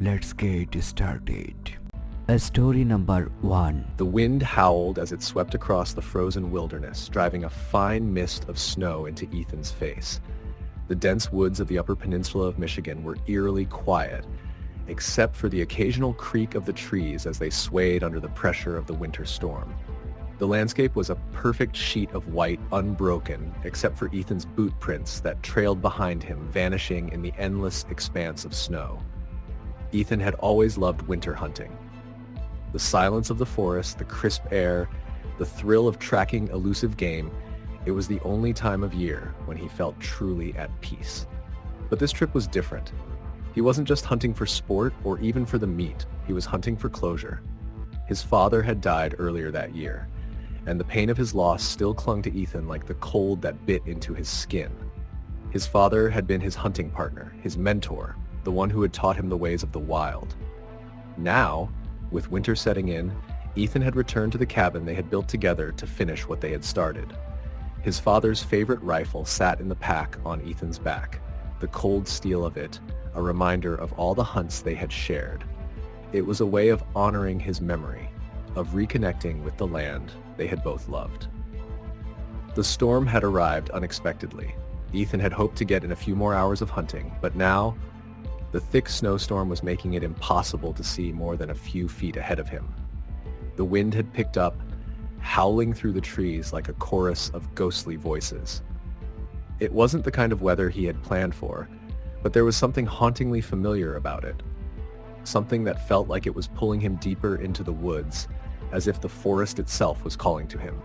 Let's get started. Story number 1. The wind howled as it swept across the frozen wilderness, driving a fine mist of snow into Ethan's face. The dense woods of the Upper Peninsula of Michigan were eerily quiet, except for the occasional creak of the trees as they swayed under the pressure of the winter storm. The landscape was a perfect sheet of white, unbroken, except for Ethan's boot prints that trailed behind him, vanishing in the endless expanse of snow. Ethan had always loved winter hunting. The silence of the forest, the crisp air, the thrill of tracking elusive game, it was the only time of year when he felt truly at peace. But this trip was different. He wasn't just hunting for sport or even for the meat, he was hunting for closure. His father had died earlier that year, and the pain of his loss still clung to Ethan like the cold that bit into his skin. His father had been his hunting partner, his mentor, the one who had taught him the ways of the wild. Now, with winter setting in, Ethan had returned to the cabin they had built together to finish what they had started. His father's favorite rifle sat in the pack on Ethan's back, the cold steel of it, a reminder of all the hunts they had shared. It was a way of honoring his memory, of reconnecting with the land they had both loved. The storm had arrived unexpectedly. Ethan had hoped to get in a few more hours of hunting, but now, the thick snowstorm was making it impossible to see more than a few feet ahead of him. The wind had picked up, howling through the trees like a chorus of ghostly voices. It wasn't the kind of weather he had planned for, but there was something hauntingly familiar about it. Something that felt like it was pulling him deeper into the woods, as if the forest itself was calling to him.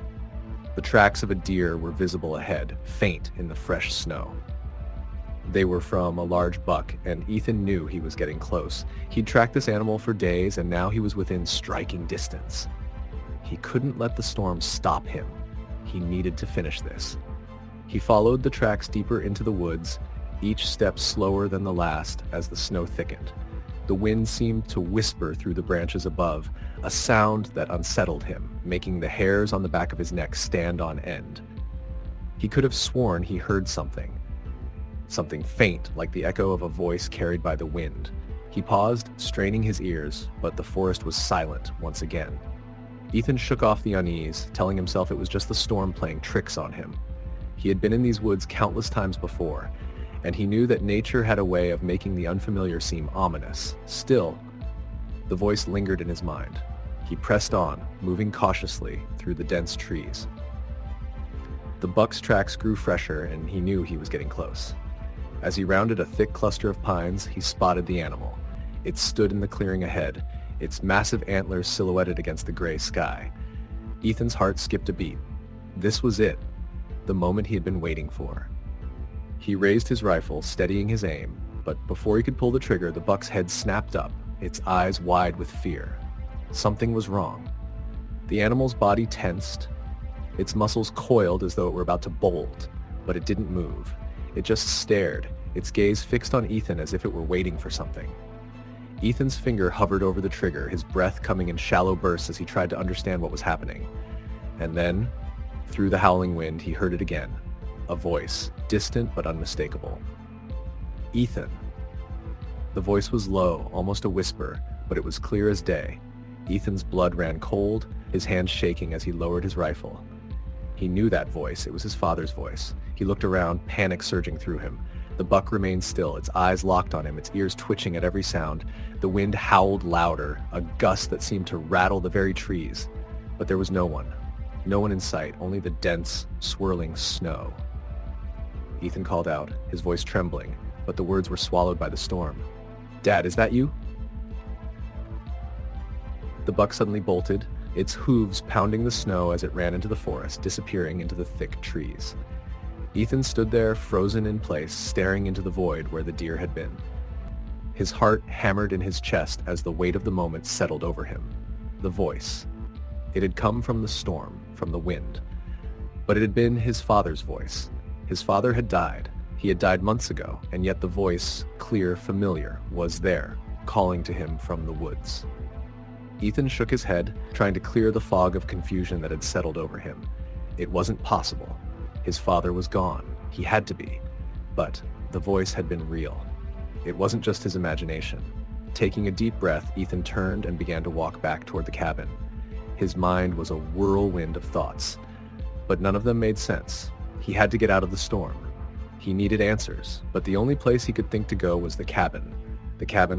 The tracks of a deer were visible ahead, faint in the fresh snow. They were from a large buck, and Ethan knew he was getting close. He'd tracked this animal for days, and now he was within striking distance. He couldn't let the storm stop him. He needed to finish this. He followed the tracks deeper into the woods, each step slower than the last as the snow thickened. The wind seemed to whisper through the branches above, a sound that unsettled him, making the hairs on the back of his neck stand on end. He could have sworn he heard something faint like the echo of a voice carried by the wind. He paused, straining his ears, but the forest was silent once again. Ethan shook off the unease, telling himself it was just the storm playing tricks on him. He had been in these woods countless times before, and he knew that nature had a way of making the unfamiliar seem ominous. Still, the voice lingered in his mind. He pressed on, moving cautiously through the dense trees. The buck's tracks grew fresher, and he knew he was getting close. As he rounded a thick cluster of pines, he spotted the animal. It stood in the clearing ahead, its massive antlers silhouetted against the gray sky. Ethan's heart skipped a beat. This was it, the moment he had been waiting for. He raised his rifle, steadying his aim, but before he could pull the trigger, the buck's head snapped up, its eyes wide with fear. Something was wrong. The animal's body tensed, its muscles coiled as though it were about to bolt, but it didn't move. It just stared, its gaze fixed on Ethan as if it were waiting for something. Ethan's finger hovered over the trigger, his breath coming in shallow bursts as he tried to understand what was happening. And then, through the howling wind, he heard it again. A voice, distant but unmistakable. Ethan. The voice was low, almost a whisper, but it was clear as day. Ethan's blood ran cold, his hands shaking as he lowered his rifle. He knew that voice. It was his father's voice. He looked around, panic surging through him. The buck remained still, its eyes locked on him, its ears twitching at every sound. The wind howled louder, a gust that seemed to rattle the very trees. But there was no one. No one in sight, only the dense, swirling snow. Ethan called out, his voice trembling, but the words were swallowed by the storm. "Dad, is that you?" The buck suddenly bolted, its hooves pounding the snow as it ran into the forest, disappearing into the thick trees. Ethan stood there, frozen in place, staring into the void where the deer had been. His heart hammered in his chest as the weight of the moment settled over him. The voice. It had come from the storm, from the wind. But it had been his father's voice. His father had died. He had died months ago, and yet the voice, clear, familiar, was there, calling to him from the woods. Ethan shook his head, trying to clear the fog of confusion that had settled over him. It wasn't possible. His father was gone. He had to be. But the voice had been real. It wasn't just his imagination. Taking a deep breath, Ethan turned and began to walk back toward the cabin. His mind was a whirlwind of thoughts, but none of them made sense. He had to get out of the storm. He needed answers, but the only place he could think to go was the cabin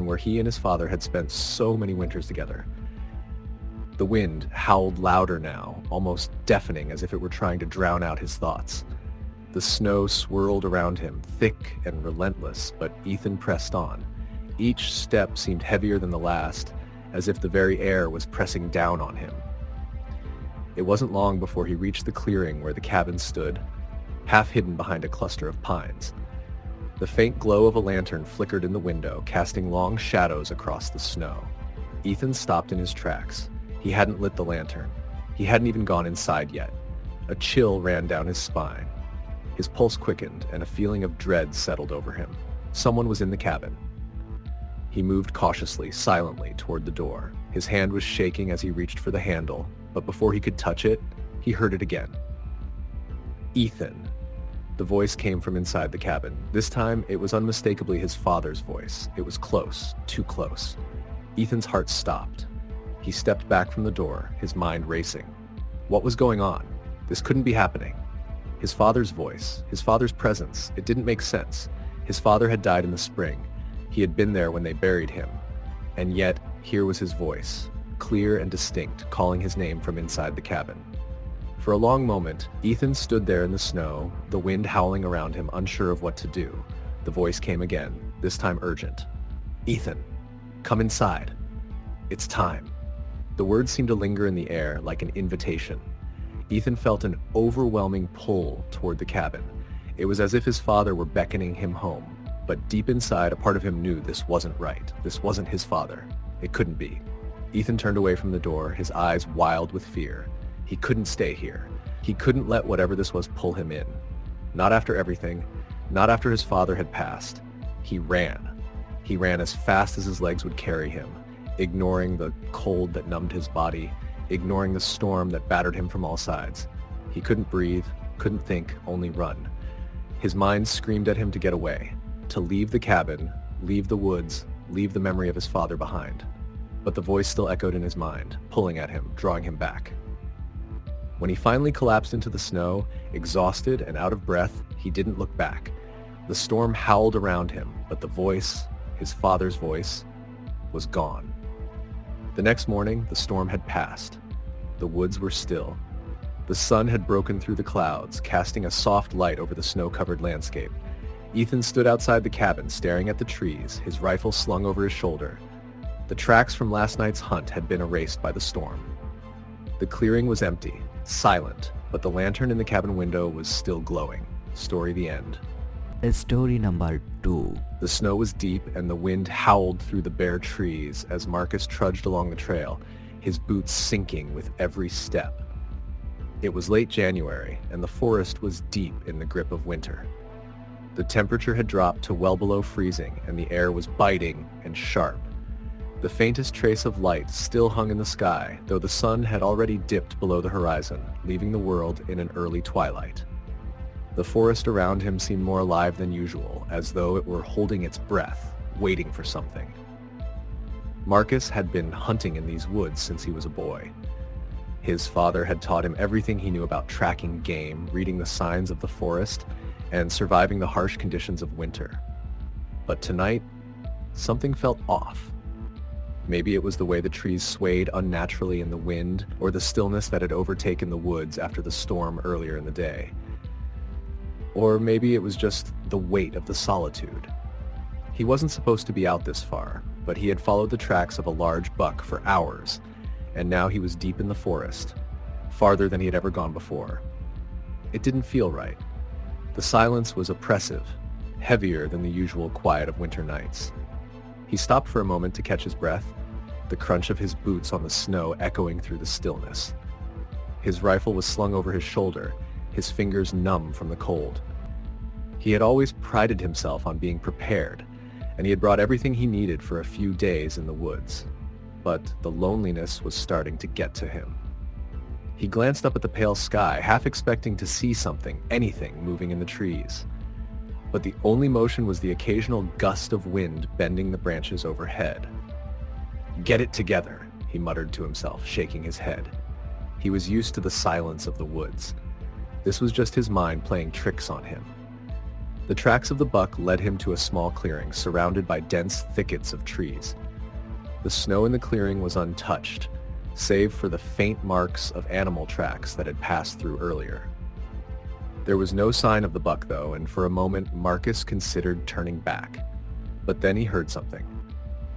where he and his father had spent so many winters together. The wind howled louder now, almost deafening, as if it were trying to drown out his thoughts. The snow swirled around him, thick and relentless, but Ethan pressed on. Each step seemed heavier than the last, as if the very air was pressing down on him. It wasn't long before he reached the clearing where the cabin stood, half hidden behind a cluster of pines. The faint glow of a lantern flickered in the window, casting long shadows across the snow. Ethan stopped in his tracks. He hadn't lit the lantern. He hadn't even gone inside yet. A chill ran down his spine. His pulse quickened, and a feeling of dread settled over him. Someone was in the cabin. He moved cautiously, silently, toward the door. His hand was shaking as he reached for the handle, but before he could touch it, he heard it again. Ethan. The voice came from inside the cabin. This time, it was unmistakably his father's voice. It was close, too close. Ethan's heart stopped. He stepped back from the door, his mind racing. What was going on? This couldn't be happening. His father's voice, his father's presence, it didn't make sense. His father had died in the spring. He had been there when they buried him. And yet, here was his voice, clear and distinct, calling his name from inside the cabin. For a long moment, Ethan stood there in the snow, the wind howling around him, unsure of what to do. The voice came again, this time urgent. Ethan, come inside. It's time. The words seemed to linger in the air like an invitation. Ethan felt an overwhelming pull toward the cabin. It was as if his father were beckoning him home. But deep inside, a part of him knew this wasn't right. This wasn't his father. It couldn't be. Ethan turned away from the door, his eyes wild with fear. He couldn't stay here. He couldn't let whatever this was pull him in. Not after everything. Not after his father had passed. He ran. He ran as fast as his legs would carry him, ignoring the cold that numbed his body, ignoring the storm that battered him from all sides. He couldn't breathe, couldn't think, only run. His mind screamed at him to get away, to leave the cabin, leave the woods, leave the memory of his father behind. But the voice still echoed in his mind, pulling at him, drawing him back. When he finally collapsed into the snow, exhausted and out of breath, he didn't look back. The storm howled around him, but the voice, his father's voice, was gone. The next morning, the storm had passed. The woods were still. The sun had broken through the clouds, casting a soft light over the snow-covered landscape. Ethan stood outside the cabin, staring at the trees, his rifle slung over his shoulder. The tracks from last night's hunt had been erased by the storm. The clearing was empty, silent, but the lantern in the cabin window was still glowing. Story the end. Story number 2. The snow was deep and the wind howled through the bare trees as Marcus trudged along the trail, his boots sinking with every step. It was late January, and the forest was deep in the grip of winter. The temperature had dropped to well below freezing, and the air was biting and sharp. The faintest trace of light still hung in the sky, though the sun had already dipped below the horizon, leaving the world in an early twilight. The forest around him seemed more alive than usual, as though it were holding its breath, waiting for something. Marcus had been hunting in these woods since he was a boy. His father had taught him everything he knew about tracking game, reading the signs of the forest, and surviving the harsh conditions of winter. But tonight, something felt off. Maybe it was the way the trees swayed unnaturally in the wind, or the stillness that had overtaken the woods after the storm earlier in the day. Or maybe it was just the weight of the solitude. He wasn't supposed to be out this far, but he had followed the tracks of a large buck for hours, and now he was deep in the forest, farther than he had ever gone before. It didn't feel right. The silence was oppressive, heavier than the usual quiet of winter nights. He stopped for a moment to catch his breath, the crunch of his boots on the snow echoing through the stillness. His rifle was slung over his shoulder, his fingers numb from the cold. He had always prided himself on being prepared, and he had brought everything he needed for a few days in the woods. But the loneliness was starting to get to him. He glanced up at the pale sky, half expecting to see something, anything, moving in the trees. But the only motion was the occasional gust of wind bending the branches overhead. "Get it together," he muttered to himself, shaking his head. He was used to the silence of the woods. This was just his mind playing tricks on him. The tracks of the buck led him to a small clearing surrounded by dense thickets of trees. The snow in the clearing was untouched, save for the faint marks of animal tracks that had passed through earlier. There was no sign of the buck though, and for a moment Marcus considered turning back. But then he heard something.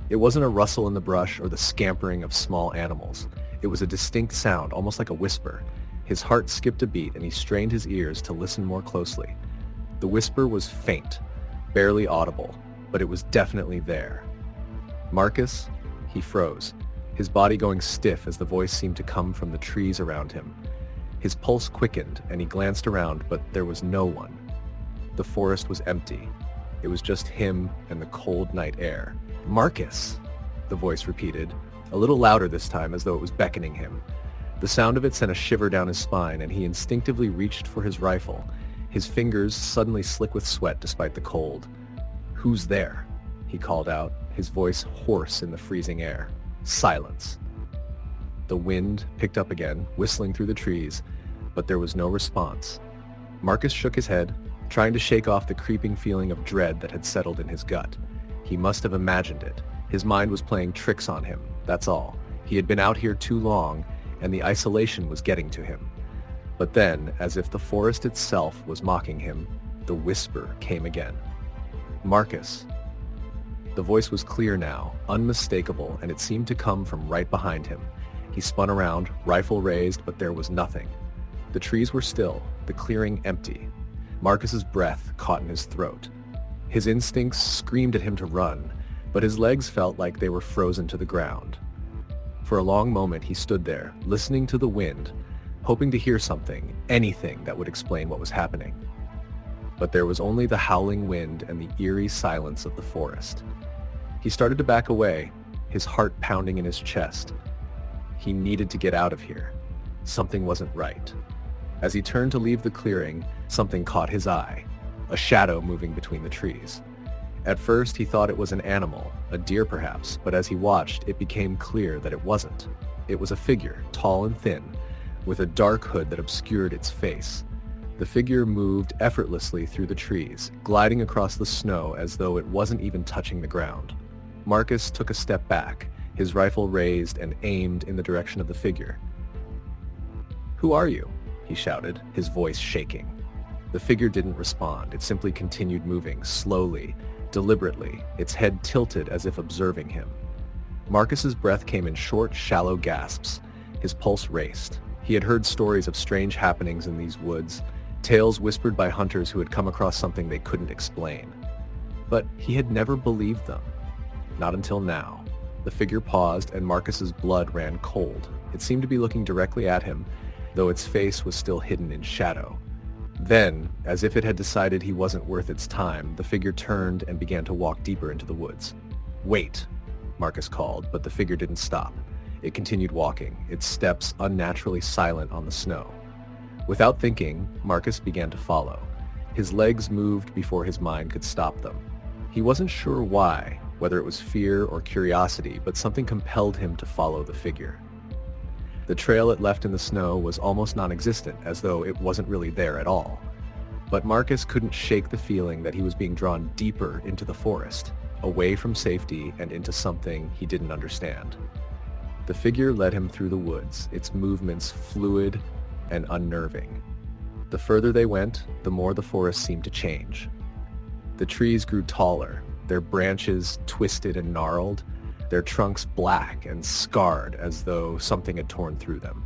It wasn't a rustle in the brush or the scampering of small animals. It was a distinct sound, almost like a whisper. His heart skipped a beat and he strained his ears to listen more closely. The whisper was faint, barely audible, but it was definitely there. "Marcus?" He froze, his body going stiff as the voice seemed to come from the trees around him. His pulse quickened and he glanced around, but there was no one. The forest was empty. It was just him and the cold night air. "Marcus!" the voice repeated, a little louder this time as though it was beckoning him. The sound of it sent a shiver down his spine and he instinctively reached for his rifle, his fingers suddenly slick with sweat despite the cold. "Who's there?" he called out, his voice hoarse in the freezing air. Silence. The wind picked up again, whistling through the trees, but there was no response. Marcus shook his head, trying to shake off the creeping feeling of dread that had settled in his gut. He must have imagined it. His mind was playing tricks on him, that's all. He had been out here too long, and the isolation was getting to him. But then, as if the forest itself was mocking him, the whisper came again. "Marcus." The voice was clear now, unmistakable, and it seemed to come from right behind him. He spun around, rifle raised, but there was nothing. The trees were still, the clearing empty. Marcus's breath caught in his throat. His instincts screamed at him to run, but his legs felt like they were frozen to the ground. For a long moment he stood there, listening to the wind, hoping to hear something, anything that would explain what was happening. But there was only the howling wind and the eerie silence of the forest. He started to back away, his heart pounding in his chest. He needed to get out of here. Something wasn't right. As he turned to leave the clearing, something caught his eye, a shadow moving between the trees. At first he thought it was an animal, a deer perhaps, but as he watched, it became clear that it wasn't. It was a figure, tall and thin, with a dark hood that obscured its face. The figure moved effortlessly through the trees, gliding across the snow as though it wasn't even touching the ground. Marcus took a step back, his rifle raised and aimed in the direction of the figure. "Who are you?" he shouted, his voice shaking. The figure didn't respond. It simply continued moving, slowly, deliberately, its head tilted as if observing him. Marcus's breath came in short, shallow gasps. His pulse raced. He had heard stories of strange happenings in these woods, tales whispered by hunters who had come across something they couldn't explain. But he had never believed them. Not until now. The figure paused and Marcus's blood ran cold. It seemed to be looking directly at him, though its face was still hidden in shadow. Then, as if it had decided he wasn't worth its time, the figure turned and began to walk deeper into the woods. "Wait," Marcus called, but the figure didn't stop. It continued walking, its steps unnaturally silent on the snow. Without thinking, Marcus began to follow. His legs moved before his mind could stop them. He wasn't sure why, whether it was fear or curiosity, but something compelled him to follow the figure. The trail it left in the snow was almost non-existent, as though it wasn't really there at all. But Marcus couldn't shake the feeling that he was being drawn deeper into the forest, away from safety and into something he didn't understand. The figure led him through the woods, its movements fluid and unnerving. The further they went, the more the forest seemed to change. The trees grew taller, their branches twisted and gnarled, their trunks black and scarred as though something had torn through them.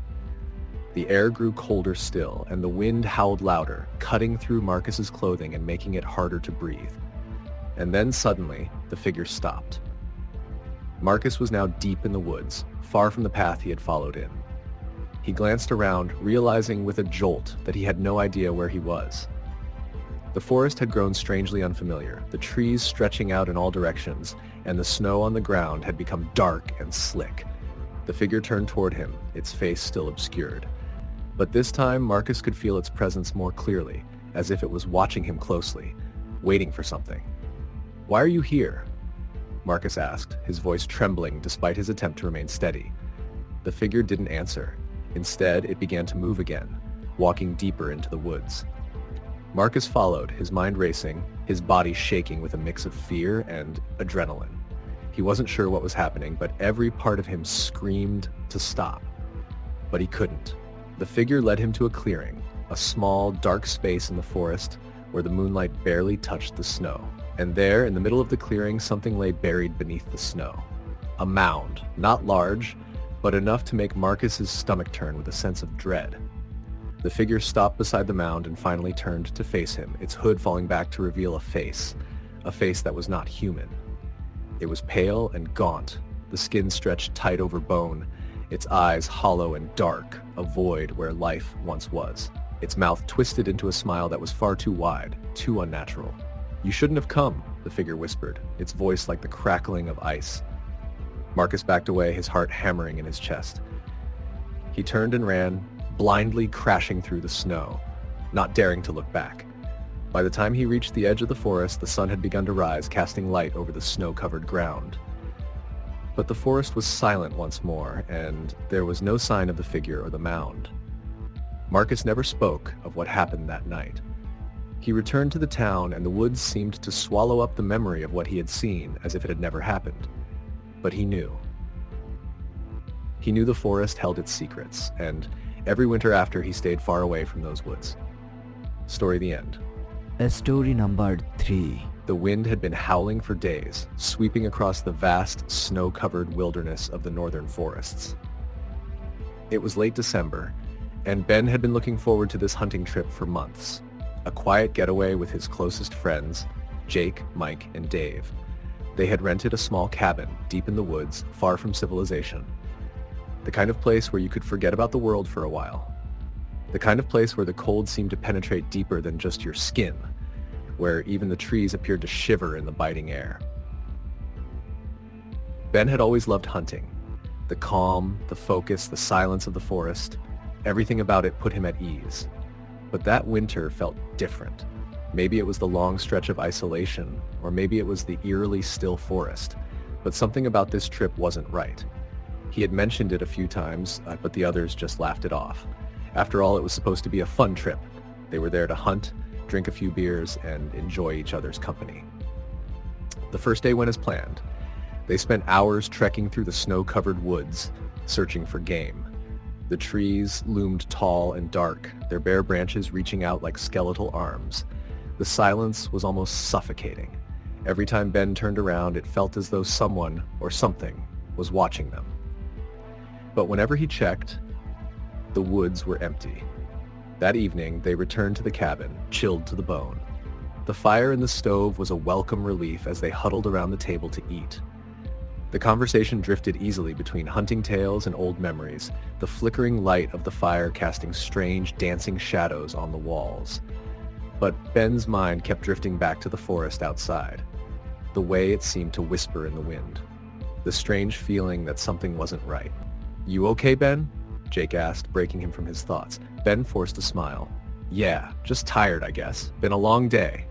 The air grew colder still, and the wind howled louder, cutting through Marcus's clothing and making it harder to breathe. And then suddenly, the figure stopped. Marcus was now deep in the woods, far from the path he had followed in. He glanced around, realizing with a jolt that he had no idea where he was. The forest had grown strangely unfamiliar, the trees stretching out in all directions, and the snow on the ground had become dark and slick. The figure turned toward him, its face still obscured. But this time Marcus could feel its presence more clearly, as if it was watching him closely, waiting for something. "Why are you here?" Marcus asked, his voice trembling despite his attempt to remain steady. The figure didn't answer. Instead, it began to move again, walking deeper into the woods. Marcus followed, his mind racing, his body shaking with a mix of fear and adrenaline. He wasn't sure what was happening, but every part of him screamed to stop. But he couldn't. The figure led him to a clearing, a small, dark space in the forest where the moonlight barely touched the snow. And there, in the middle of the clearing, something lay buried beneath the snow. A mound, not large, but enough to make Marcus's stomach turn with a sense of dread. The figure stopped beside the mound and finally turned to face him, its hood falling back to reveal a face that was not human. It was pale and gaunt, the skin stretched tight over bone, its eyes hollow and dark, a void where life once was. Its mouth twisted into a smile that was far too wide, too unnatural. "You shouldn't have come," the figure whispered, its voice like the crackling of ice. Marcus backed away, his heart hammering in his chest. He turned and ran, blindly crashing through the snow, not daring to look back. By the time he reached the edge of the forest, the sun had begun to rise, casting light over the snow-covered ground. But the forest was silent once more, and there was no sign of the figure or the mound. Marcus never spoke of what happened that night. He returned to the town, and the woods seemed to swallow up the memory of what he had seen as if it had never happened. But he knew. He knew the forest held its secrets, and every winter after he stayed far away from those woods. Story the end. Story number 3. The wind had been howling for days, sweeping across the vast, snow-covered wilderness of the northern forests. It was late December, and Ben had been looking forward to this hunting trip for months. A quiet getaway with his closest friends, Jake, Mike, and Dave. They had rented a small cabin deep in the woods, far from civilization. The kind of place where you could forget about the world for a while. The kind of place where the cold seemed to penetrate deeper than just your skin, where even the trees appeared to shiver in the biting air. Ben had always loved hunting. The calm, the focus, the silence of the forest, everything about it put him at ease. But that winter felt different. Maybe it was the long stretch of isolation, or maybe it was the eerily still forest. But something about this trip wasn't right. He had mentioned it a few times, but the others just laughed it off. After all, it was supposed to be a fun trip. They were there to hunt, drink a few beers, and enjoy each other's company. The first day went as planned. They spent hours trekking through the snow-covered woods, searching for game. The trees loomed tall and dark, their bare branches reaching out like skeletal arms. The silence was almost suffocating. Every time Ben turned around, it felt as though someone or something was watching them. But whenever he checked, the woods were empty. That evening, they returned to the cabin, chilled to the bone. The fire in the stove was a welcome relief as they huddled around the table to eat. The conversation drifted easily between hunting tales and old memories, the flickering light of the fire casting strange, dancing shadows on the walls. But Ben's mind kept drifting back to the forest outside, the way it seemed to whisper in the wind, the strange feeling that something wasn't right. "You okay, Ben?" Jake asked, breaking him from his thoughts. Ben forced a smile. "Yeah, just tired, I guess. Been a long day."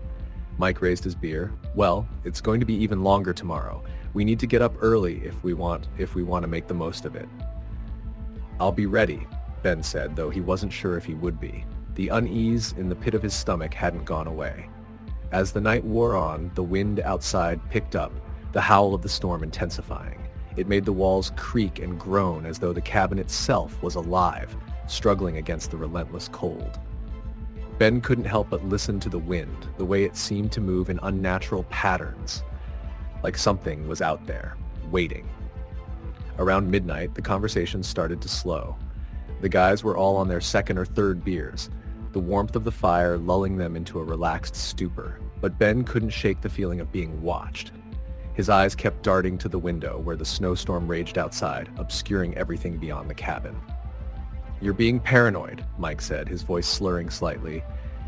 Mike raised his beer. "Well, it's going to be even longer tomorrow. We need to get up early if we want to make the most of it." "I'll be ready," Ben said, though he wasn't sure if he would be. The unease in the pit of his stomach hadn't gone away. As the night wore on, the wind outside picked up, the howl of the storm intensifying. It made the walls creak and groan as though the cabin itself was alive, struggling against the relentless cold. Ben couldn't help but listen to the wind, the way it seemed to move in unnatural patterns, like something was out there, waiting. Around midnight, the conversation started to slow. The guys were all on their second or third beers, the warmth of the fire lulling them into a relaxed stupor. But Ben couldn't shake the feeling of being watched. His eyes kept darting to the window where the snowstorm raged outside, obscuring everything beyond the cabin. "You're being paranoid," Mike said, his voice slurring slightly.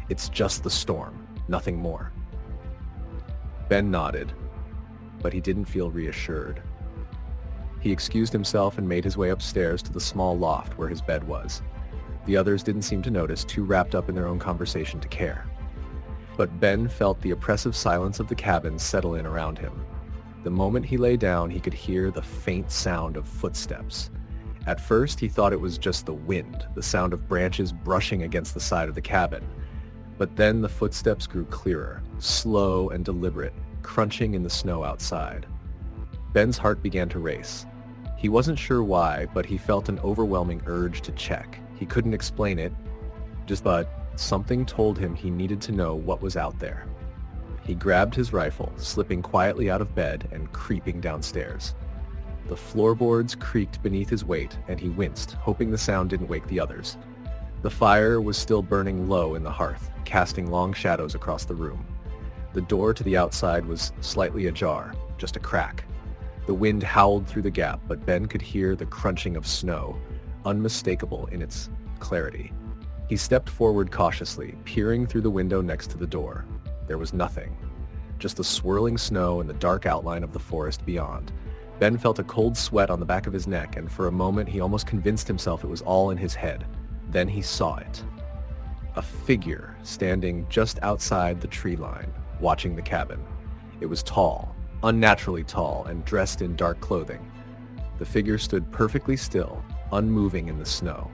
"It's just the storm, nothing more." Ben nodded, but he didn't feel reassured. He excused himself and made his way upstairs to the small loft where his bed was. The others didn't seem to notice, too wrapped up in their own conversation to care. But Ben felt the oppressive silence of the cabin settle in around him. The moment he lay down, he could hear the faint sound of footsteps. At first, he thought it was just the wind, the sound of branches brushing against the side of the cabin. But then the footsteps grew clearer, slow and deliberate, crunching in the snow outside. Ben's heart began to race. He wasn't sure why, but he felt an overwhelming urge to check. He couldn't explain it, but something told him he needed to know what was out there. He grabbed his rifle, slipping quietly out of bed and creeping downstairs. The floorboards creaked beneath his weight, and he winced, hoping the sound didn't wake the others. The fire was still burning low in the hearth, casting long shadows across the room. The door to the outside was slightly ajar, just a crack. The wind howled through the gap, but Ben could hear the crunching of snow, unmistakable in its clarity. He stepped forward cautiously, peering through the window next to the door. There was nothing, just the swirling snow and the dark outline of the forest beyond. Ben felt a cold sweat on the back of his neck, and for a moment he almost convinced himself it was all in his head. Then he saw it. A figure standing just outside the tree line, watching the cabin. It was tall, unnaturally tall, and dressed in dark clothing. The figure stood perfectly still, unmoving in the snow.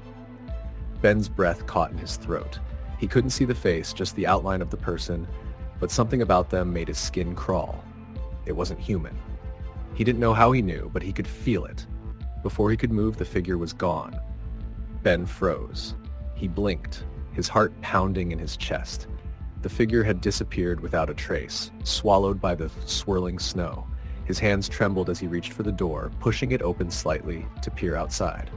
Ben's breath caught in his throat. He couldn't see the face, just the outline of the person, but something about them made his skin crawl. It wasn't human. He didn't know how he knew, but he could feel it. Before he could move, the figure was gone. Ben froze. He blinked, his heart pounding in his chest. The figure had disappeared without a trace, swallowed by the swirling snow. His hands trembled as he reached for the door, pushing it open slightly to peer outside.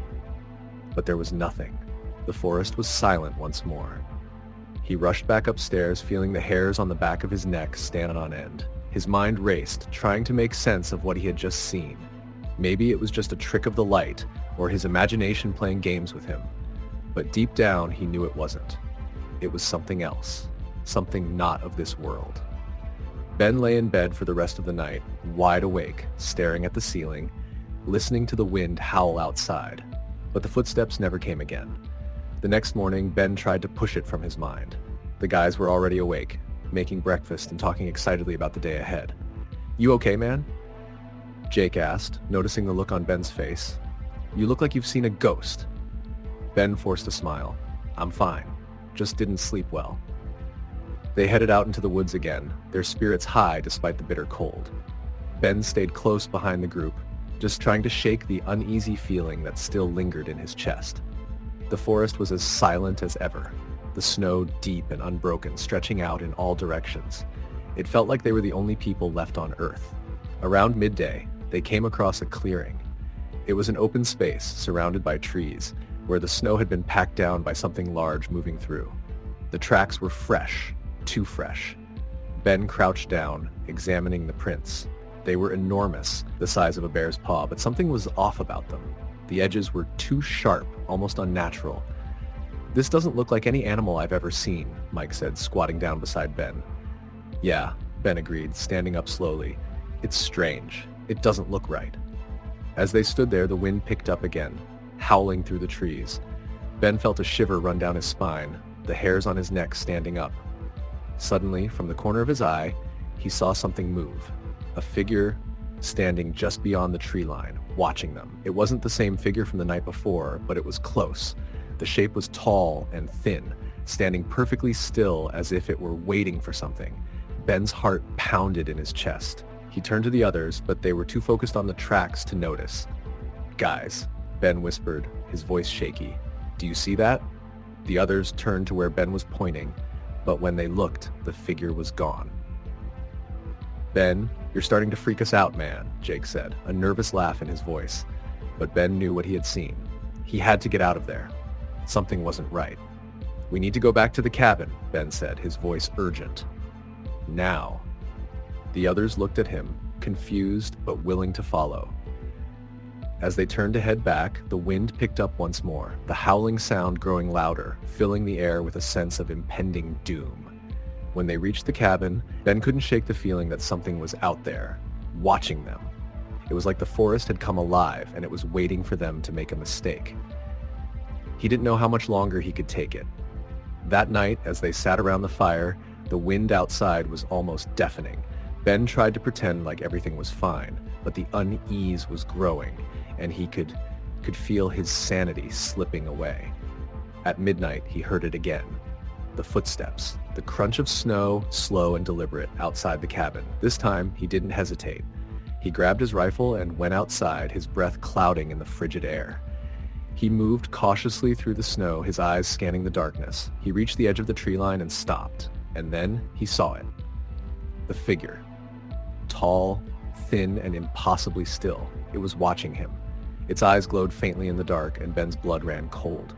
But there was nothing. The forest was silent once more. He rushed back upstairs, feeling the hairs on the back of his neck stand on end. His mind raced, trying to make sense of what he had just seen. Maybe it was just a trick of the light, or his imagination playing games with him. But deep down, he knew it wasn't. It was something else, something not of this world. Ben lay in bed for the rest of the night, wide awake, staring at the ceiling, listening to the wind howl outside. But the footsteps never came again. The next morning, Ben tried to push it from his mind. The guys were already awake, making breakfast and talking excitedly about the day ahead. "You okay, man?" Jake asked, noticing the look on Ben's face. "You look like you've seen a ghost." Ben forced a smile. "I'm fine. Just didn't sleep well." They headed out into the woods again, their spirits high despite the bitter cold. Ben stayed close behind the group, just trying to shake the uneasy feeling that still lingered in his chest. The forest was as silent as ever, the snow deep and unbroken, stretching out in all directions. It felt like they were the only people left on Earth. Around midday, they came across a clearing. It was an open space surrounded by trees, where the snow had been packed down by something large moving through. The tracks were fresh, too fresh. Ben crouched down, examining the prints. They were enormous, the size of a bear's paw, but something was off about them. The edges were too sharp, almost unnatural. "This doesn't look like any animal I've ever seen," Mike said, squatting down beside Ben. "Yeah," Ben agreed, standing up slowly. "It's strange. It doesn't look right." As they stood there, the wind picked up again, howling through the trees. Ben felt a shiver run down his spine, the hairs on his neck standing up. Suddenly, from the corner of his eye, he saw something move. A figure standing just beyond the tree line, watching them. It wasn't the same figure from the night before, but it was close. The shape was tall and thin, standing perfectly still as if it were waiting for something. Ben's heart pounded in his chest. He turned to the others, but they were too focused on the tracks to notice. "Guys," Ben whispered, his voice shaky. "Do you see that?" The others turned to where Ben was pointing, but when they looked, the figure was gone. "Ben, you're starting to freak us out, man," Jake said, a nervous laugh in his voice. But Ben knew what he had seen. He had to get out of there. Something wasn't right. "We need to go back to the cabin," Ben said, his voice urgent. "Now." The others looked at him, confused but willing to follow. As they turned to head back, the wind picked up once more, the howling sound growing louder, filling the air with a sense of impending doom. When they reached the cabin, Ben couldn't shake the feeling that something was out there, watching them. It was like the forest had come alive and it was waiting for them to make a mistake. He didn't know how much longer he could take it. That night, as they sat around the fire, the wind outside was almost deafening. Ben tried to pretend like everything was fine, but the unease was growing, and he could feel his sanity slipping away. At midnight, he heard it again. The footsteps, the crunch of snow, slow and deliberate, outside the cabin. This time, he didn't hesitate. He grabbed his rifle and went outside, his breath clouding in the frigid air. He moved cautiously through the snow, his eyes scanning the darkness. He reached the edge of the tree line and stopped, and then he saw it. The figure. Tall, thin, and impossibly still. It was watching him. Its eyes glowed faintly in the dark, and Ben's blood ran cold.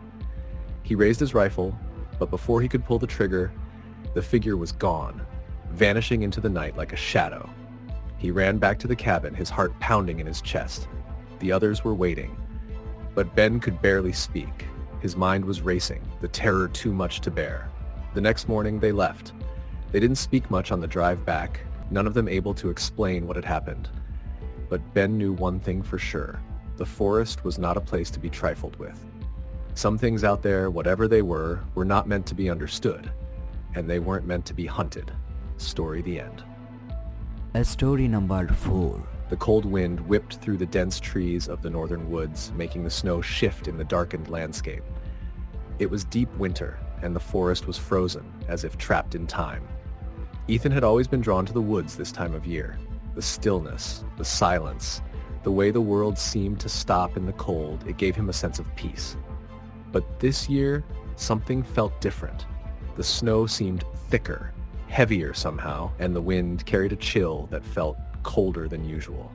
He raised his rifle, but before he could pull the trigger, the figure was gone, vanishing into the night like a shadow. He ran back to the cabin, his heart pounding in his chest. The others were waiting, but Ben could barely speak. His mind was racing, the terror too much to bear. The next morning, they left. They didn't speak much on the drive back, none of them able to explain what had happened. But Ben knew one thing for sure. The forest was not a place to be trifled with. Some things out there, whatever they were not meant to be understood, and they weren't meant to be hunted. Story the end. Story number 4. The cold wind whipped through the dense trees of the northern woods, making the snow shift in the darkened landscape. It was deep winter, and the forest was frozen, as if trapped in time. Ethan had always been drawn to the woods this time of year. The stillness, the silence, the way the world seemed to stop in the cold, it gave him a sense of peace. But this year, something felt different. The snow seemed thicker, heavier somehow, and the wind carried a chill that felt colder than usual.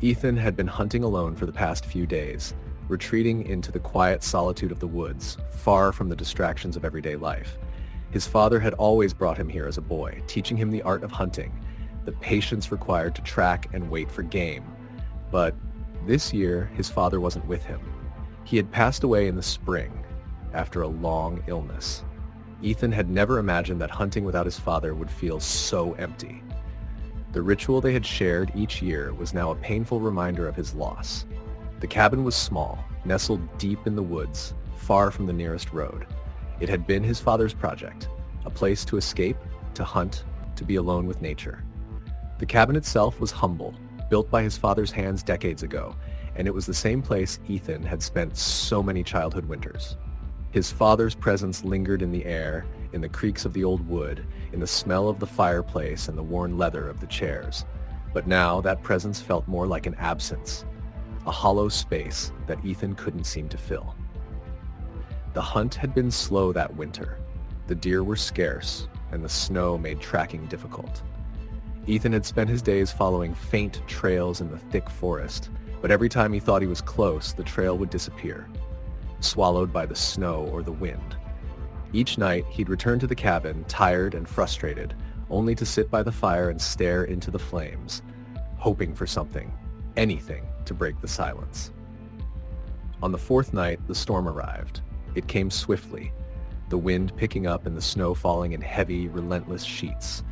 Ethan had been hunting alone for the past few days, retreating into the quiet solitude of the woods, far from the distractions of everyday life. His father had always brought him here as a boy, teaching him the art of hunting, the patience required to track and wait for game. But this year, his father wasn't with him. He had passed away in the spring, after a long illness. Ethan had never imagined that hunting without his father would feel so empty. The ritual they had shared each year was now a painful reminder of his loss. The cabin was small, nestled deep in the woods, far from the nearest road. It had been his father's project, a place to escape, to hunt, to be alone with nature. The cabin itself was humble, built by his father's hands decades ago, and it was the same place Ethan had spent so many childhood winters. His father's presence lingered in the air, in the creaks of the old wood, in the smell of the fireplace and the worn leather of the chairs. But now that presence felt more like an absence, a hollow space that Ethan couldn't seem to fill. The hunt had been slow that winter. The deer were scarce, and the snow made tracking difficult. Ethan had spent his days following faint trails in the thick forest, but every time he thought he was close, the trail would disappear, swallowed by the snow or the wind. Each night, he'd return to the cabin, tired and frustrated, only to sit by the fire and stare into the flames, hoping for something, anything, to break the silence. On the fourth night, the storm arrived. It came swiftly, the wind picking up and the snow falling in heavy, relentless sheets.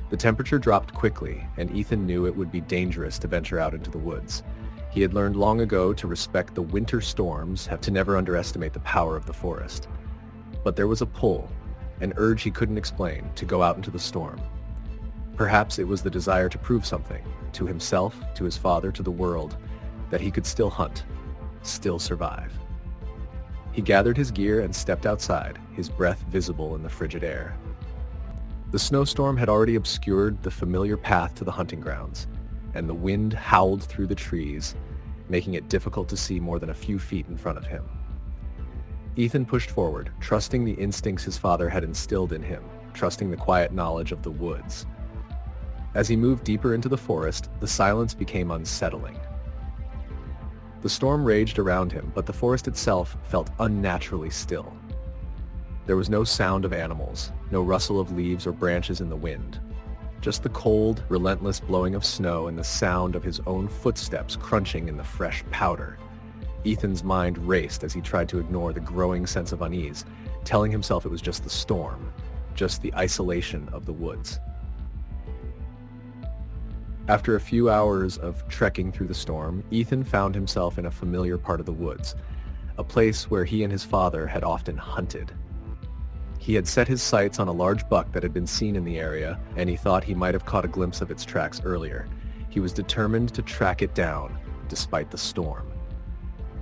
The temperature dropped quickly, and Ethan knew it would be dangerous to venture out into the woods. He had learned long ago to respect the winter storms, to never underestimate the power of the forest. But there was a pull, an urge he couldn't explain, to go out into the storm. Perhaps it was the desire to prove something, to himself, to his father, to the world, that he could still hunt, still survive. He gathered his gear and stepped outside, his breath visible in the frigid air. The snowstorm had already obscured the familiar path to the hunting grounds, and the wind howled through the trees, making it difficult to see more than a few feet in front of him. Ethan pushed forward, trusting the instincts his father had instilled in him, trusting the quiet knowledge of the woods. As he moved deeper into the forest, the silence became unsettling. The storm raged around him, but the forest itself felt unnaturally still. There was no sound of animals, no rustle of leaves or branches in the wind. Just the cold, relentless blowing of snow and the sound of his own footsteps crunching in the fresh powder. Ethan's mind raced as he tried to ignore the growing sense of unease, telling himself it was just the storm, just the isolation of the woods. After a few hours of trekking through the storm, Ethan found himself in a familiar part of the woods, a place where he and his father had often hunted. He had set his sights on a large buck that had been seen in the area, and he thought he might have caught a glimpse of its tracks earlier. He was determined to track it down, despite the storm.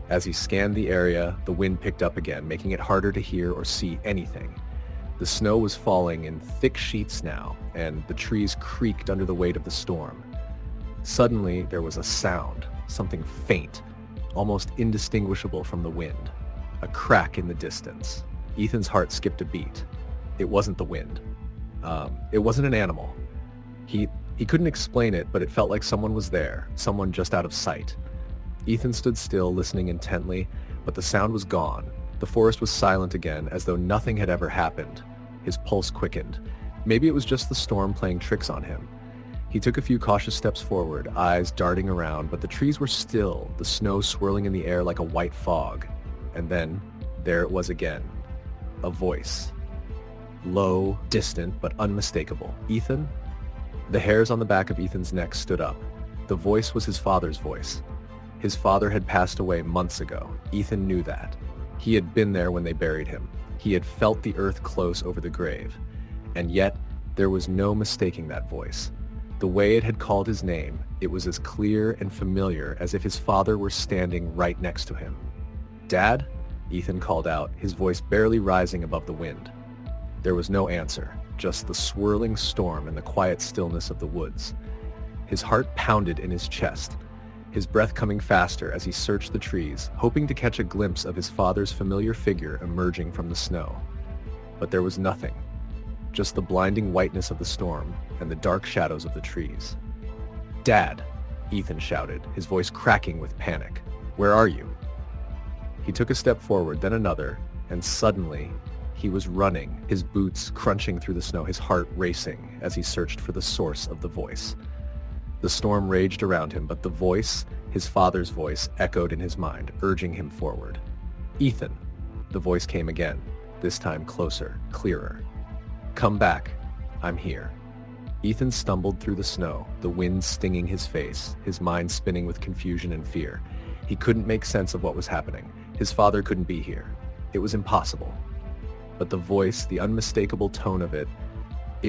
As he scanned the area, the wind picked up again, making it harder to hear or see anything. The snow was falling in thick sheets now, and the trees creaked under the weight of the storm. Suddenly, there was a sound, something faint, almost indistinguishable from the wind. A crack in the distance. Ethan's heart skipped a beat. It wasn't the wind. It wasn't an animal. He couldn't explain it, but it felt like someone was there, someone just out of sight. Ethan stood still, listening intently, but the sound was gone. The forest was silent again, as though nothing had ever happened. His pulse quickened. Maybe it was just the storm playing tricks on him. He took a few cautious steps forward, eyes darting around, but the trees were still, the snow swirling in the air like a white fog. And then, there it was again. A voice. Low, distant, but unmistakable. Ethan? The hairs on the back of Ethan's neck stood up. The voice was his father's voice. His father had passed away months ago. Ethan knew that. He had been there when they buried him. He had felt the earth close over the grave. And yet, there was no mistaking that voice. The way it had called his name, it was as clear and familiar as if his father were standing right next to him. "Dad?" Ethan called out, his voice barely rising above the wind. There was no answer, just the swirling storm and the quiet stillness of the woods. His heart pounded in his chest, his breath coming faster as he searched the trees, hoping to catch a glimpse of his father's familiar figure emerging from the snow. But there was nothing, just the blinding whiteness of the storm and the dark shadows of the trees. "Dad!" Ethan shouted, his voice cracking with panic. "Where are you?" He took a step forward, then another, and suddenly, he was running, his boots crunching through the snow, his heart racing as he searched for the source of the voice. The storm raged around him, but the voice, his father's voice, echoed in his mind, urging him forward. "Ethan!" The voice came again, this time closer, clearer. "Come back. I'm here." Ethan stumbled through the snow, the wind stinging his face, his mind spinning with confusion and fear. He couldn't make sense of what was happening. His father couldn't be here. It was impossible. But the voice, the unmistakable tone of it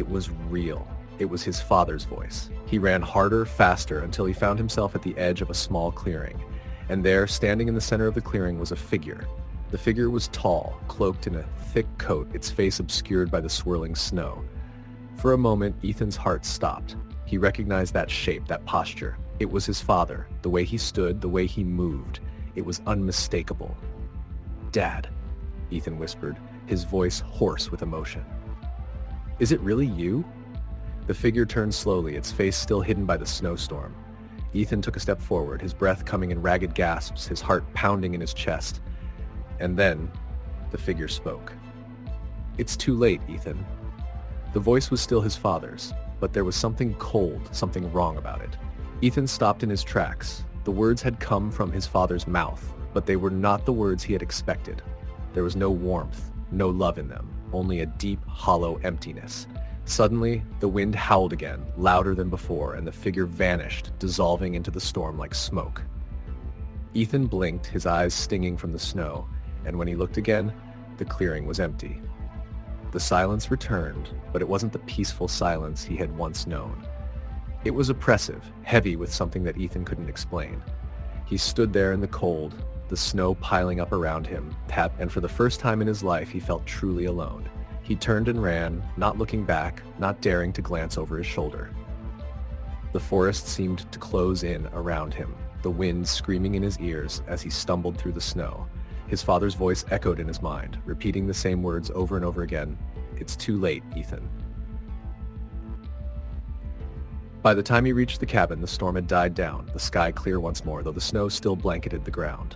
was real. It was his father's voice. He ran harder, faster, until he found himself at the edge of a small clearing. And there, standing in the center of the clearing, was a figure. The figure was tall, cloaked in a thick coat, its face obscured by the swirling snow. For a moment, Ethan's heart stopped. He recognized that shape, that posture. It was his father, the way he stood, the way he moved. It was unmistakable. "Dad," Ethan whispered, his voice hoarse with emotion. "Is it really you?" The figure turned slowly, its face still hidden by the snowstorm. Ethan took a step forward, his breath coming in ragged gasps, his heart pounding in his chest. And then, the figure spoke. "It's too late, Ethan." The voice was still his father's, but there was something cold, something wrong about it. Ethan stopped in his tracks. The words had come from his father's mouth, but they were not the words he had expected. There was no warmth, no love in them, only a deep, hollow emptiness. Suddenly, the wind howled again, louder than before, and the figure vanished, dissolving into the storm like smoke. Ethan blinked, his eyes stinging from the snow, and when he looked again, the clearing was empty. The silence returned, but it wasn't the peaceful silence he had once known. It was oppressive, heavy with something that Ethan couldn't explain. He stood there in the cold, the snow piling up around him, and for the first time in his life he felt truly alone. He turned and ran, not looking back, not daring to glance over his shoulder. The forest seemed to close in around him, the wind screaming in his ears as he stumbled through the snow. His father's voice echoed in his mind, repeating the same words over and over again. "It's too late, Ethan." By the time he reached the cabin, the storm had died down, the sky clear once more, though the snow still blanketed the ground.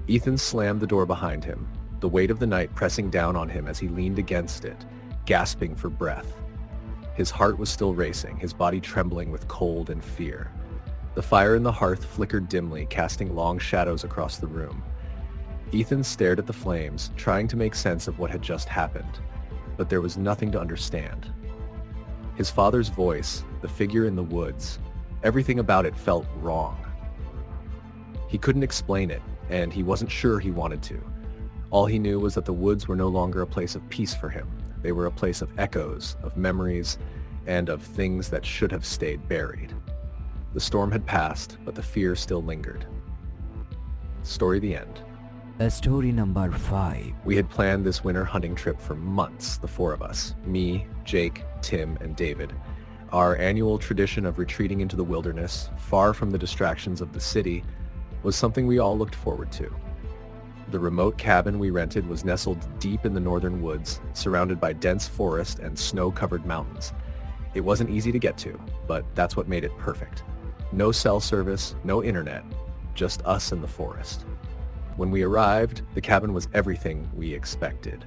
Ethan slammed the door behind him, the weight of the night pressing down on him as he leaned against it, gasping for breath. His heart was still racing, his body trembling with cold and fear. The fire in the hearth flickered dimly, casting long shadows across the room. Ethan stared at the flames, trying to make sense of what had just happened, but there was nothing to understand. His father's voice, the figure in the woods, everything about it felt wrong. He couldn't explain it, and he wasn't sure he wanted to. All he knew was that the woods were no longer a place of peace for him. They were a place of echoes, of memories, and of things that should have stayed buried. The storm had passed, but the fear still lingered. Story the end. Story number 5. We had planned this winter hunting trip for months, the four of us, me, Jake, Tim, and David. Our annual tradition of retreating into the wilderness, far from the distractions of the city, was something we all looked forward to. The remote cabin we rented was nestled deep in the northern woods, surrounded by dense forest and snow-covered mountains. It wasn't easy to get to, but that's what made it perfect. No cell service, no internet, just us and the forest. When we arrived, the cabin was everything we expected.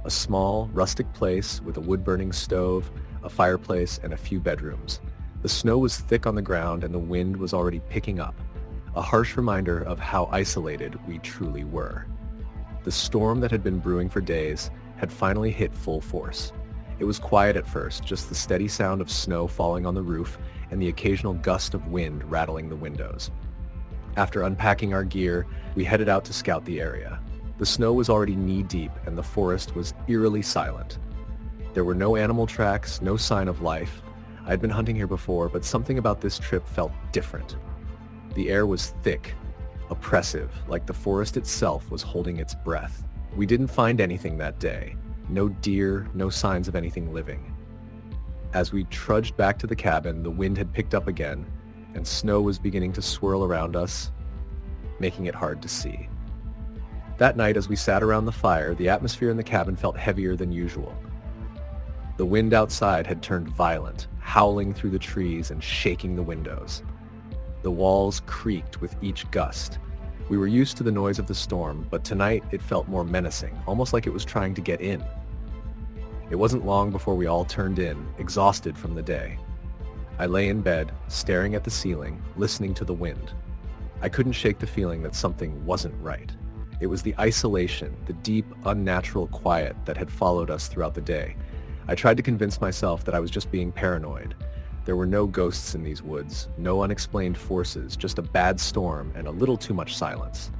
A small, rustic place with a wood-burning stove, a fireplace, and a few bedrooms. The snow was thick on the ground and the wind was already picking up, a harsh reminder of how isolated we truly were. The storm that had been brewing for days had finally hit full force. It was quiet at first, just the steady sound of snow falling on the roof and the occasional gust of wind rattling the windows. After unpacking our gear, we headed out to scout the area. The snow was already knee-deep and the forest was eerily silent. There were no animal tracks, no sign of life. I had been hunting here before, but something about this trip felt different. The air was thick, oppressive, like the forest itself was holding its breath. We didn't find anything that day. No deer, no signs of anything living. As we trudged back to the cabin, the wind had picked up again, and snow was beginning to swirl around us, making it hard to see. That night, as we sat around the fire, the atmosphere in the cabin felt heavier than usual. The wind outside had turned violent, howling through the trees and shaking the windows. The walls creaked with each gust. We were used to the noise of the storm, but tonight it felt more menacing, almost like it was trying to get in. It wasn't long before we all turned in, exhausted from the day. I lay in bed, staring at the ceiling, listening to the wind. I couldn't shake the feeling that something wasn't right. It was the isolation, the deep, unnatural quiet that had followed us throughout the day. I tried to convince myself that I was just being paranoid. There were no ghosts in these woods, no unexplained forces, just a bad storm and a little too much silence.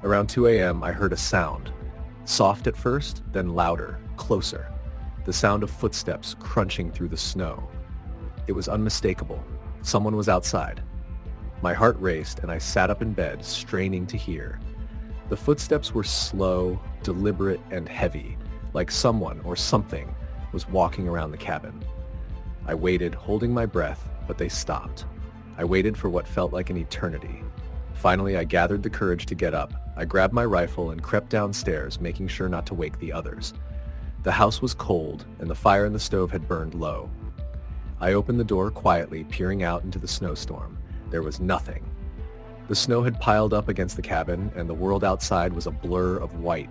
Around 2 a.m., I heard a sound. Soft at first, then louder, closer. The sound of footsteps crunching through the snow. It was unmistakable. Someone was outside. My heart raced and I sat up in bed, straining to hear. The footsteps were slow, deliberate, and heavy, like someone or something was walking around the cabin. I waited, holding my breath, but they stopped. I waited for what felt like an eternity. Finally, I gathered the courage to get up. I grabbed my rifle and crept downstairs, making sure not to wake the others. The house was cold, and the fire in the stove had burned low. I opened the door quietly, peering out into the snowstorm. There was nothing. The snow had piled up against the cabin, and the world outside was a blur of white.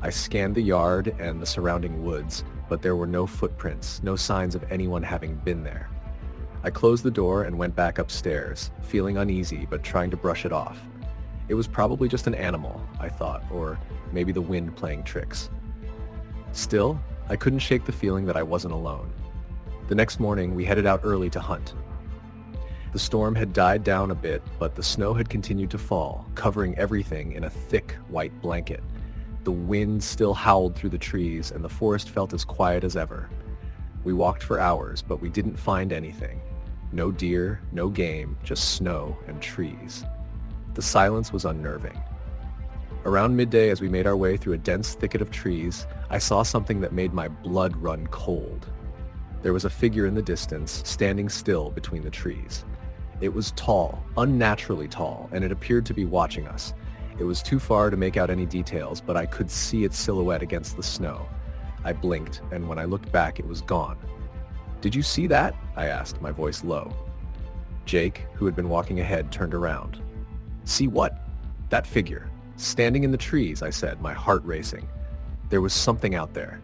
I scanned the yard and the surrounding woods, but there were no footprints, no signs of anyone having been there. I closed the door and went back upstairs, feeling uneasy but trying to brush it off. It was probably just an animal, I thought, or maybe the wind playing tricks. Still, I couldn't shake the feeling that I wasn't alone. The next morning, we headed out early to hunt. The storm had died down a bit, but the snow had continued to fall, covering everything in a thick white blanket. The wind still howled through the trees, and the forest felt as quiet as ever. We walked for hours, but we didn't find anything. No deer, no game, just snow and trees. The silence was unnerving. Around midday, as we made our way through a dense thicket of trees, I saw something that made my blood run cold. There was a figure in the distance, standing still between the trees. It was tall, unnaturally tall, and it appeared to be watching us. It was too far to make out any details, but I could see its silhouette against the snow. I blinked, and when I looked back, it was gone. "Did you see that?" I asked, my voice low. Jake, who had been walking ahead, turned around. "See what?" "That figure. Standing in the trees," I said, my heart racing. There was something out there.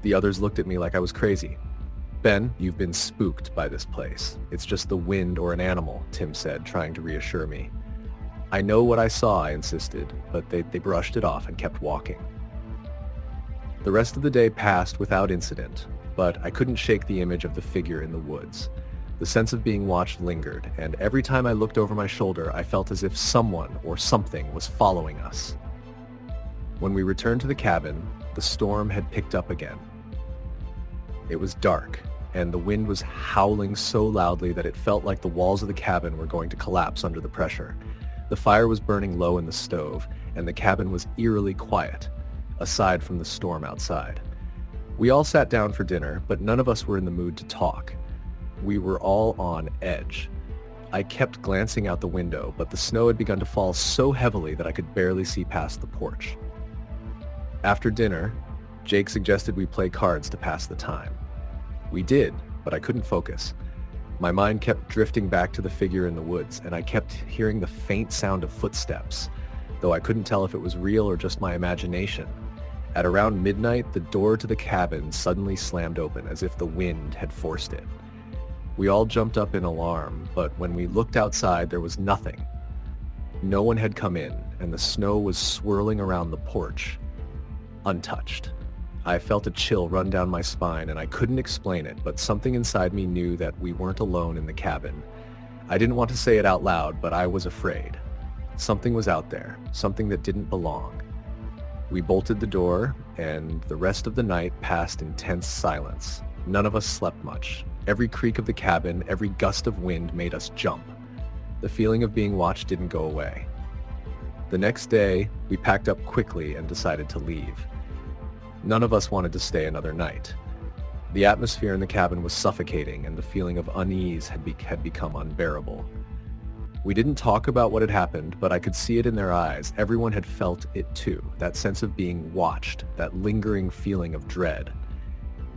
The others looked at me like I was crazy. "Ben, you've been spooked by this place. It's just the wind or an animal," Tim said, trying to reassure me. "I know what I saw," I insisted, but they brushed it off and kept walking. The rest of the day passed without incident, but I couldn't shake the image of the figure in the woods. The sense of being watched lingered, and every time I looked over my shoulder, I felt as if someone or something was following us. When we returned to the cabin, the storm had picked up again. It was dark, and the wind was howling so loudly that it felt like the walls of the cabin were going to collapse under the pressure. The fire was burning low in the stove, and the cabin was eerily quiet, aside from the storm outside. We all sat down for dinner, but none of us were in the mood to talk. We were all on edge. I kept glancing out the window, but the snow had begun to fall so heavily that I could barely see past the porch. After dinner, Jake suggested we play cards to pass the time. We did, but I couldn't focus. My mind kept drifting back to the figure in the woods, and I kept hearing the faint sound of footsteps, though I couldn't tell if it was real or just my imagination. At around midnight, the door to the cabin suddenly slammed open as if the wind had forced it. We all jumped up in alarm, but when we looked outside, there was nothing. No one had come in, and the snow was swirling around the porch, untouched. I felt a chill run down my spine, and I couldn't explain it, but something inside me knew that we weren't alone in the cabin. I didn't want to say it out loud, but I was afraid. Something was out there, something that didn't belong. We bolted the door, and the rest of the night passed in tense silence. None of us slept much. Every creak of the cabin, every gust of wind made us jump. The feeling of being watched didn't go away. The next day, we packed up quickly and decided to leave. None of us wanted to stay another night. The atmosphere in the cabin was suffocating, and the feeling of unease had become unbearable. We didn't talk about what had happened, but I could see it in their eyes. Everyone had felt it too, that sense of being watched, that lingering feeling of dread.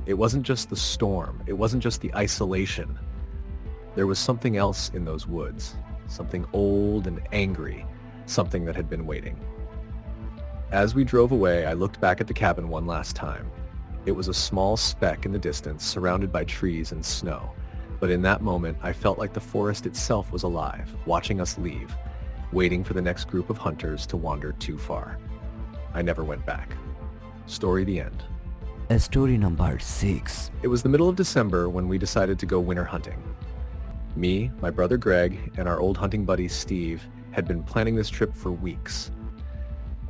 It wasn't just the storm, it wasn't just the isolation. There was something else in those woods, something old and angry, something that had been waiting. As we drove away, I looked back at the cabin one last time. It was a small speck in the distance, surrounded by trees and snow. But in that moment, I felt like the forest itself was alive, watching us leave, waiting for the next group of hunters to wander too far. I never went back. Story the end. Story number 6. It was the middle of December when we decided to go winter hunting. Me, my brother Greg, and our old hunting buddy Steve had been planning this trip for weeks.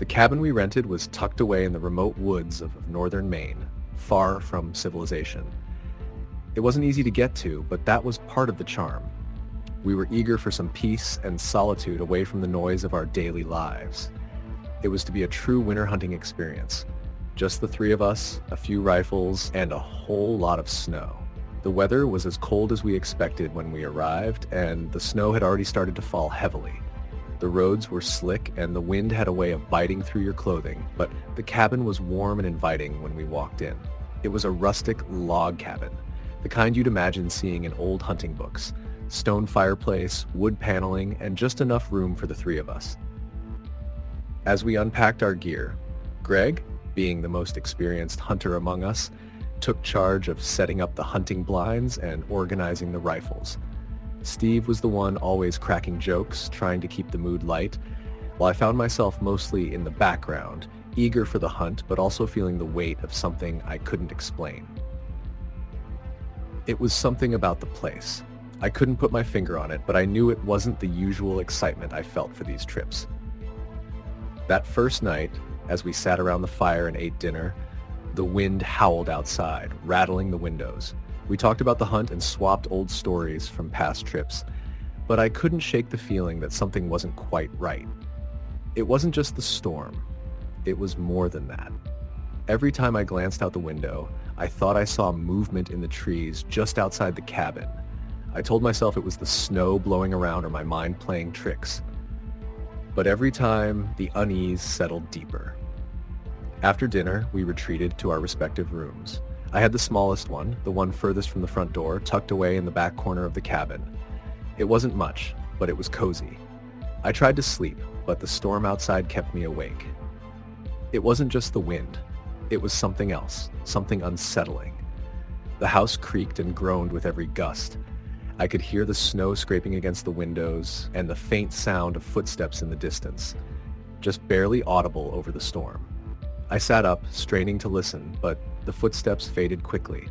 The cabin we rented was tucked away in the remote woods of northern Maine, far from civilization. It wasn't easy to get to, but that was part of the charm. We were eager for some peace and solitude away from the noise of our daily lives. It was to be a true winter hunting experience. Just the three of us, a few rifles, and a whole lot of snow. The weather was as cold as we expected when we arrived, and the snow had already started to fall heavily. The roads were slick, and the wind had a way of biting through your clothing, but the cabin was warm and inviting when we walked in. It was a rustic log cabin, the kind you'd imagine seeing in old hunting books. Stone fireplace, wood paneling, and just enough room for the three of us. As we unpacked our gear, Greg, being the most experienced hunter among us, took charge of setting up the hunting blinds and organizing the rifles. Steve was the one always cracking jokes, trying to keep the mood light, while I found myself mostly in the background, eager for the hunt, but also feeling the weight of something I couldn't explain. It was something about the place. I couldn't put my finger on it, but I knew it wasn't the usual excitement I felt for these trips. That first night, as we sat around the fire and ate dinner, the wind howled outside, rattling the windows. We talked about the hunt and swapped old stories from past trips, but I couldn't shake the feeling that something wasn't quite right. It wasn't just the storm. It was more than that. Every time I glanced out the window, I thought I saw movement in the trees just outside the cabin. I told myself it was the snow blowing around or my mind playing tricks. But every time, the unease settled deeper. After dinner, we retreated to our respective rooms. I had the smallest one, the one furthest from the front door, tucked away in the back corner of the cabin. It wasn't much, but it was cozy. I tried to sleep, but the storm outside kept me awake. It wasn't just the wind. It was something else, something unsettling. The house creaked and groaned with every gust. I could hear the snow scraping against the windows and the faint sound of footsteps in the distance, just barely audible over the storm. I sat up, straining to listen, but the footsteps faded quickly.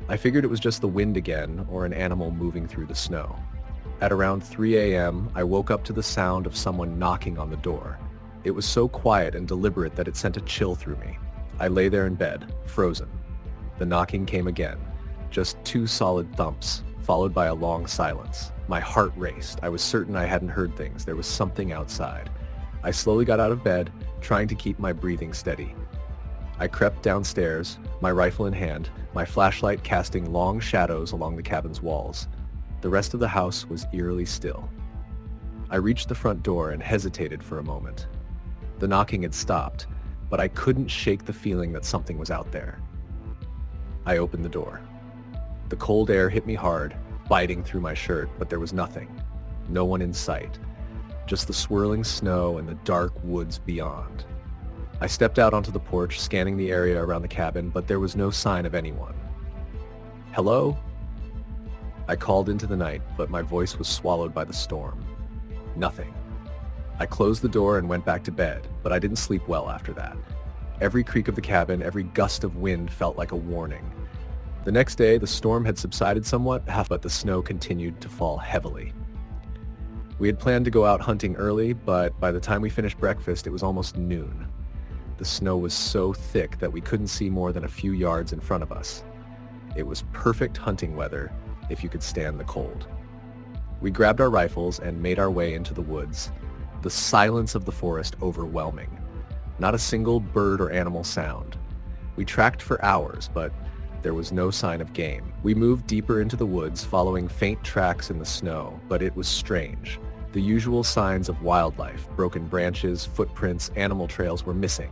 I figured it was just the wind again, or an animal moving through the snow. At around 3 a.m., I woke up to the sound of someone knocking on the door. It was so quiet and deliberate that it sent a chill through me. I lay there in bed, frozen. The knocking came again, just two solid thumps, followed by a long silence. My heart raced. I was certain I hadn't heard things. There was something outside. I slowly got out of bed, trying to keep my breathing steady. I crept downstairs, my rifle in hand, my flashlight casting long shadows along the cabin's walls. The rest of the house was eerily still. I reached the front door and hesitated for a moment. The knocking had stopped, but I couldn't shake the feeling that something was out there. I opened the door. The cold air hit me hard, biting through my shirt, but there was nothing. No one in sight. Just the swirling snow and the dark woods beyond. I stepped out onto the porch, scanning the area around the cabin, but there was no sign of anyone. "Hello?" I called into the night, but my voice was swallowed by the storm. Nothing. I closed the door and went back to bed, but I didn't sleep well after that. Every creak of the cabin, every gust of wind felt like a warning. The next day, the storm had subsided somewhat, but the snow continued to fall heavily. We had planned to go out hunting early, but by the time we finished breakfast, it was almost noon. The snow was so thick that we couldn't see more than a few yards in front of us. It was perfect hunting weather if you could stand the cold. We grabbed our rifles and made our way into the woods, the silence of the forest overwhelming. Not a single bird or animal sound. We tracked for hours, but there was no sign of game. We moved deeper into the woods, following faint tracks in the snow, but it was strange. The usual signs of wildlife, broken branches, footprints, animal trails were missing.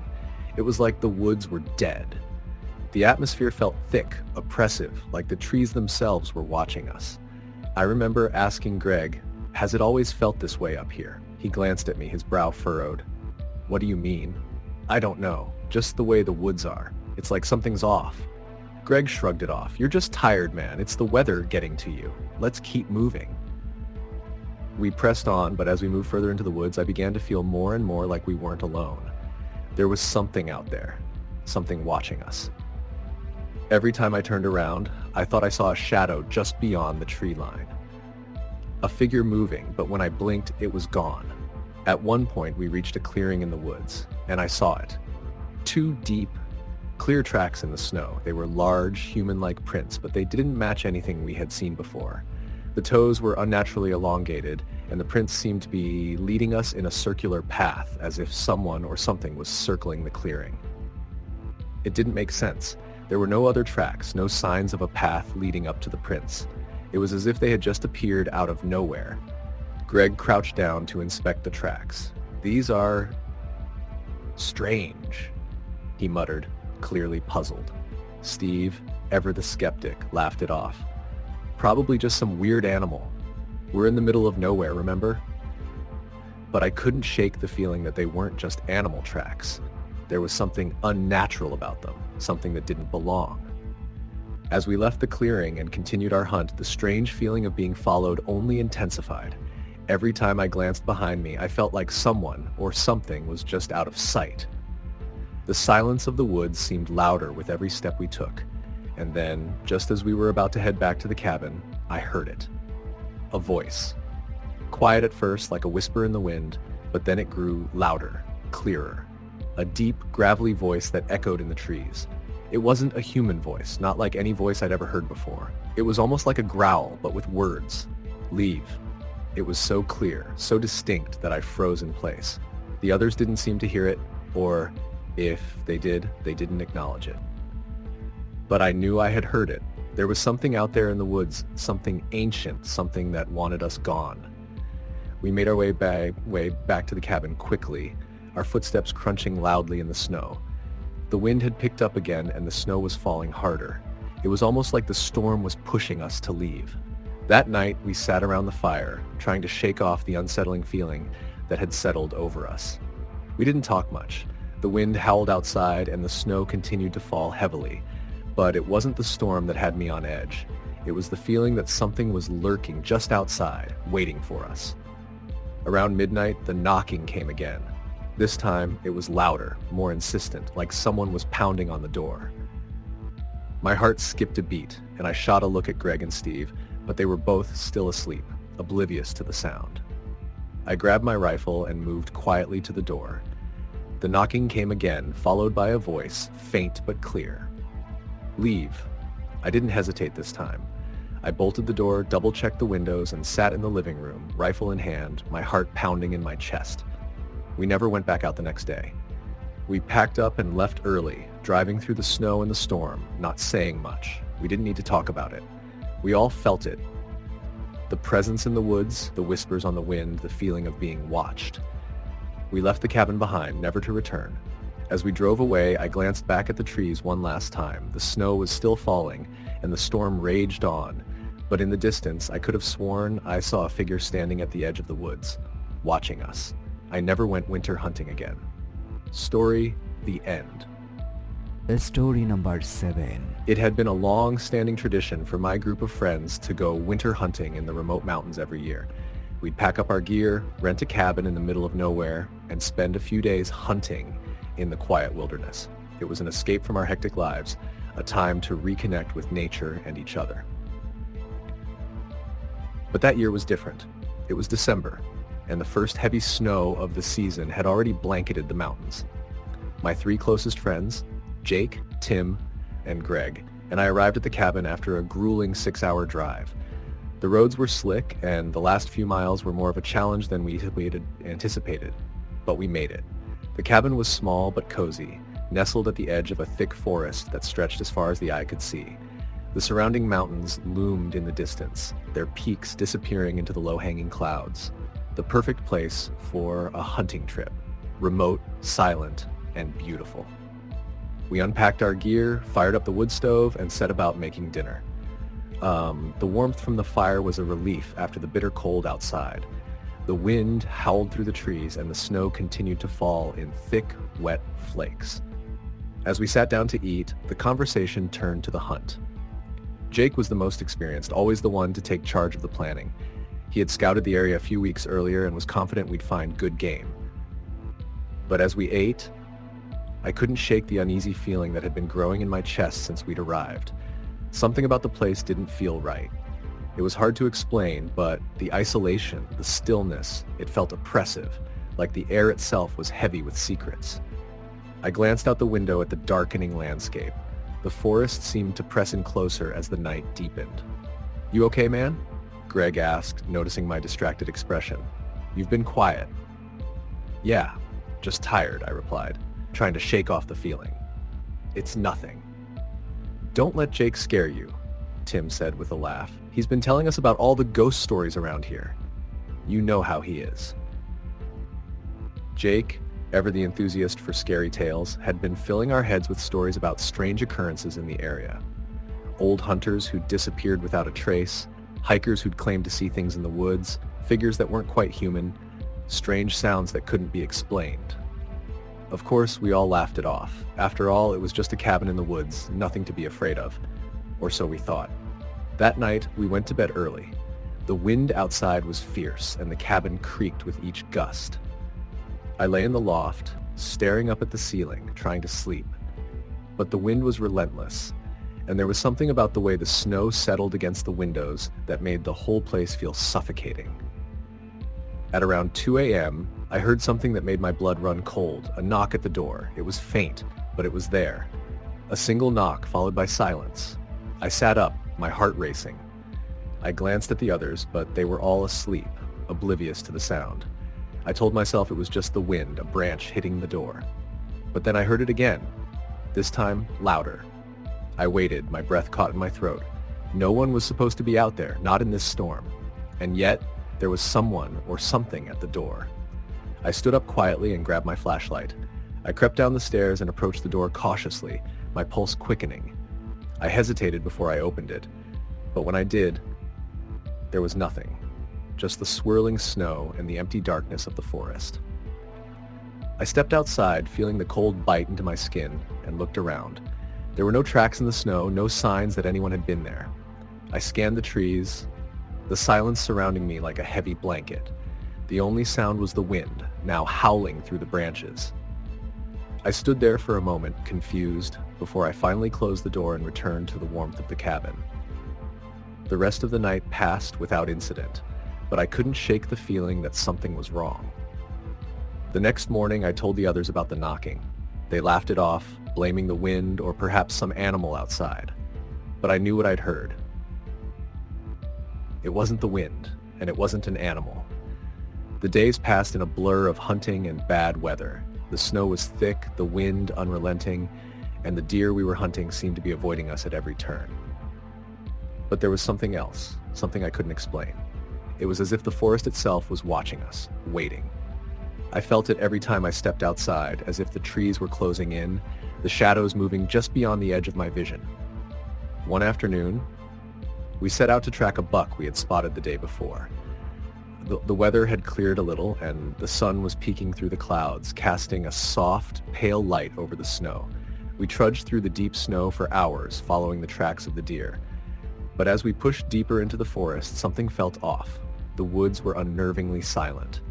It was like the woods were dead. The atmosphere felt thick, oppressive, like the trees themselves were watching us. I remember asking Greg, "Has it always felt this way up here?" He glanced at me, his brow furrowed. "What do you mean?" "I don't know. Just the way the woods are. It's like something's off." Greg shrugged it off. "You're just tired, man. It's the weather getting to you. Let's keep moving." We pressed on, but as we moved further into the woods, I began to feel more and more like we weren't alone. There was something out there, something watching us. Every time I turned around, I thought I saw a shadow just beyond the tree line. A figure moving, but when I blinked, it was gone. At one point, we reached a clearing in the woods, and I saw it. Two deep, clear tracks in the snow. They were large, human-like prints, but they didn't match anything we had seen before. The toes were unnaturally elongated, and the prints seemed to be leading us in a circular path, as if someone or something was circling the clearing. It didn't make sense. There were no other tracks, no signs of a path leading up to the prints. It was as if they had just appeared out of nowhere. Greg crouched down to inspect the tracks. "These are strange," he muttered, clearly puzzled. Steve, ever the skeptic, laughed it off. "Probably just some weird animal. We're in the middle of nowhere, remember?" But I couldn't shake the feeling that they weren't just animal tracks. There was something unnatural about them, something that didn't belong. As we left the clearing and continued our hunt, the strange feeling of being followed only intensified. Every time I glanced behind me, I felt like someone or something was just out of sight. The silence of the woods seemed louder with every step we took, and then, just as we were about to head back to the cabin, I heard it. A voice. Quiet at first, like a whisper in the wind, but then it grew louder, clearer. A deep, gravelly voice that echoed in the trees. It wasn't a human voice, not like any voice I'd ever heard before. It was almost like a growl, but with words. "Leave." It was so clear, so distinct that I froze in place. The others didn't seem to hear it, or if they did, they didn't acknowledge it. But I knew I had heard it. There was something out there in the woods, something ancient, something that wanted us gone. We made our way back to the cabin quickly, our footsteps crunching loudly in the snow. The wind had picked up again and the snow was falling harder. It was almost like the storm was pushing us to leave. That night, we sat around the fire, trying to shake off the unsettling feeling that had settled over us. We didn't talk much. The wind howled outside and the snow continued to fall heavily. But it wasn't the storm that had me on edge. It was the feeling that something was lurking just outside, waiting for us. Around midnight, the knocking came again. This time, it was louder, more insistent, like someone was pounding on the door. My heart skipped a beat, and I shot a look at Greg and Steve, but they were both still asleep, oblivious to the sound. I grabbed my rifle and moved quietly to the door. The knocking came again, followed by a voice, faint but clear. "Leave." I didn't hesitate this time. I bolted the door, double-checked the windows, and sat in the living room, rifle in hand, my heart pounding in my chest. We never went back out the next day. We packed up and left early, driving through the snow and the storm, not saying much. We didn't need to talk about it. We all felt it. The presence in the woods, the whispers on the wind, the feeling of being watched. We left the cabin behind, never to return. As we drove away, I glanced back at the trees one last time. The snow was still falling, and the storm raged on. But in the distance, I could have sworn I saw a figure standing at the edge of the woods, watching us. I never went winter hunting again. Story, the end. Story number 7. It had been a long-standing tradition for my group of friends to go winter hunting in the remote mountains every year. We'd pack up our gear, rent a cabin in the middle of nowhere, and spend a few days hunting in the quiet wilderness. It was an escape from our hectic lives, a time to reconnect with nature and each other. But that year was different. It was December, and the first heavy snow of the season had already blanketed the mountains. My 3 closest friends, Jake, Tim, and Greg, and I arrived at the cabin after a grueling 6-hour drive. The roads were slick, and the last few miles were more of a challenge than we had anticipated, but we made it. The cabin was small but cozy, nestled at the edge of a thick forest that stretched as far as the eye could see. The surrounding mountains loomed in the distance, their peaks disappearing into the low-hanging clouds. The perfect place for a hunting trip, remote, silent, and beautiful. We unpacked our gear, fired up the wood stove, and set about making dinner. The warmth from the fire was a relief after the bitter cold outside. The wind howled through the trees, and the snow continued to fall in thick, wet flakes. As we sat down to eat, the conversation turned to the hunt. Jake was the most experienced, always the one to take charge of the planning. He had scouted the area a few weeks earlier and was confident we'd find good game. But as we ate, I couldn't shake the uneasy feeling that had been growing in my chest since we'd arrived. Something about the place didn't feel right. It was hard to explain, but the isolation, the stillness, it felt oppressive, like the air itself was heavy with secrets. I glanced out the window at the darkening landscape. The forest seemed to press in closer as the night deepened. "You okay, man?" Greg asked, noticing my distracted expression. "You've been quiet." "Yeah, just tired," I replied, trying to shake off the feeling. "It's nothing." "Don't let Jake scare you," Tim said with a laugh. "He's been telling us about all the ghost stories around here. You know how he is." Jake, ever the enthusiast for scary tales, had been filling our heads with stories about strange occurrences in the area. Old hunters who'd disappeared without a trace, hikers who'd claimed to see things in the woods, figures that weren't quite human, strange sounds that couldn't be explained. Of course, we all laughed it off. After all, it was just a cabin in the woods, nothing to be afraid of. Or so we thought. That night, we went to bed early. The wind outside was fierce, and the cabin creaked with each gust. I lay in the loft, staring up at the ceiling, trying to sleep. But the wind was relentless, and there was something about the way the snow settled against the windows that made the whole place feel suffocating. At around 2 a.m., I heard something that made my blood run cold, a knock at the door. It was faint, but it was there. A single knock followed by silence. I sat up, my heart racing. I glanced at the others, but they were all asleep, oblivious to the sound. I told myself it was just the wind, a branch hitting the door. But then I heard it again, this time louder. I waited, my breath caught in my throat. No one was supposed to be out there, not in this storm. And yet, there was someone or something at the door. I stood up quietly and grabbed my flashlight. I crept down the stairs and approached the door cautiously, my pulse quickening. I hesitated before I opened it, but when I did, there was nothing. Just the swirling snow and the empty darkness of the forest. I stepped outside, feeling the cold bite into my skin, and looked around. There were no tracks in the snow, no signs that anyone had been there. I scanned the trees, the silence surrounding me like a heavy blanket. The only sound was the wind, now howling through the branches. I stood there for a moment, confused, before I finally closed the door and returned to the warmth of the cabin. The rest of the night passed without incident, but I couldn't shake the feeling that something was wrong. The next morning, I told the others about the knocking. They laughed it off, blaming the wind or perhaps some animal outside. But I knew what I'd heard. It wasn't the wind, and it wasn't an animal. The days passed in a blur of hunting and bad weather. The snow was thick, the wind unrelenting, and the deer we were hunting seemed to be avoiding us at every turn. But there was something else, something I couldn't explain. It was as if the forest itself was watching us, waiting. I felt it every time I stepped outside, as if the trees were closing in, the shadows moving just beyond the edge of my vision. One afternoon, we set out to track a buck we had spotted the day before. The weather had cleared a little, and the sun was peeking through the clouds, casting a soft, pale light over the snow. We trudged through the deep snow for hours, following the tracks of the deer. But as we pushed deeper into the forest, something felt off. The woods were unnervingly silent.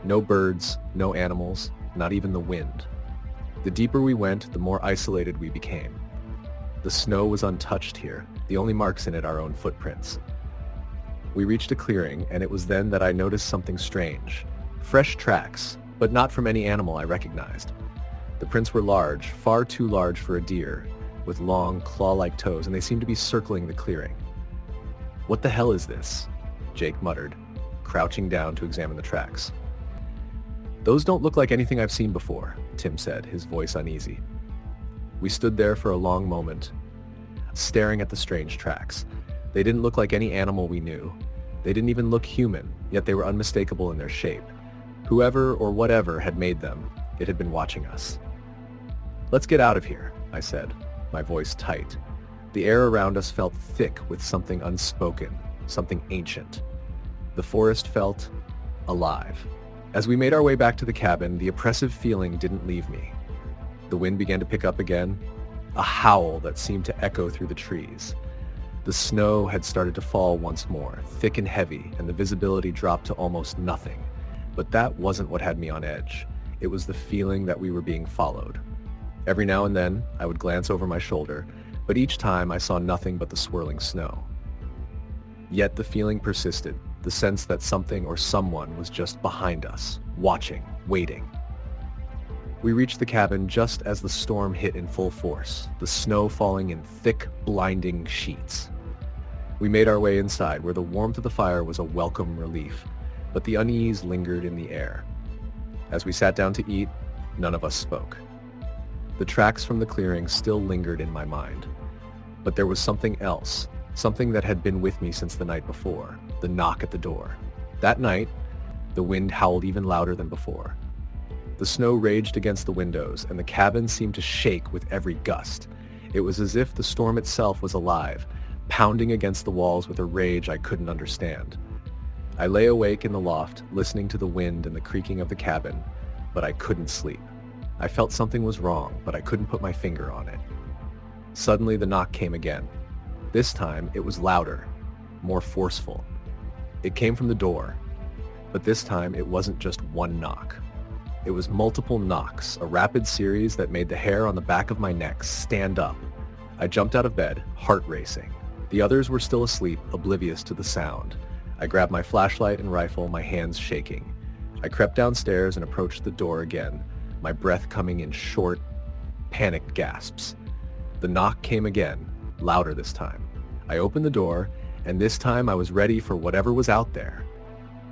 No birds, no animals, not even the wind. The deeper we went, the more isolated we became. The snow was untouched here, the only marks in it our own footprints. We reached a clearing, and it was then that I noticed something strange. Fresh tracks, but not from any animal I recognized. The prints were large, far too large for a deer, with long, claw-like toes, and they seemed to be circling the clearing. "What the hell is this?" Jake muttered, crouching down to examine the tracks. "Those don't look like anything I've seen before," Tim said, his voice uneasy. We stood there for a long moment, staring at the strange tracks. They didn't look like any animal we knew. They didn't even look human, yet they were unmistakable in their shape. Whoever or whatever had made them, it had been watching us. "Let's get out of here," I said, my voice tight. The air around us felt thick with something unspoken, something ancient. The forest felt alive. As we made our way back to the cabin, the oppressive feeling didn't leave me. The wind began to pick up again, a howl that seemed to echo through the trees. The snow had started to fall once more, thick and heavy, and the visibility dropped to almost nothing. But that wasn't what had me on edge. It was the feeling that we were being followed. Every now and then, I would glance over my shoulder, but each time I saw nothing but the swirling snow. Yet the feeling persisted, the sense that something or someone was just behind us, watching, waiting. We reached the cabin just as the storm hit in full force, the snow falling in thick, blinding sheets. We made our way inside, where the warmth of the fire was a welcome relief, but the unease lingered in the air. As we sat down to eat, none of us spoke. The tracks from the clearing still lingered in my mind. But there was something else, something that had been with me since the night before, the knock at the door. That night, the wind howled even louder than before. The snow raged against the windows, and the cabin seemed to shake with every gust. It was as if the storm itself was alive, pounding against the walls with a rage I couldn't understand. I lay awake in the loft, listening to the wind and the creaking of the cabin, but I couldn't sleep. I felt something was wrong, but I couldn't put my finger on it. Suddenly the knock came again. This time it was louder, more forceful. It came from the door, but this time it wasn't just one knock. It was multiple knocks, a rapid series that made the hair on the back of my neck stand up. I jumped out of bed, heart racing. The others were still asleep, oblivious to the sound. I grabbed my flashlight and rifle, my hands shaking. I crept downstairs and approached the door again, my breath coming in short, panicked gasps. The knock came again, louder this time. I opened the door, and this time I was ready for whatever was out there.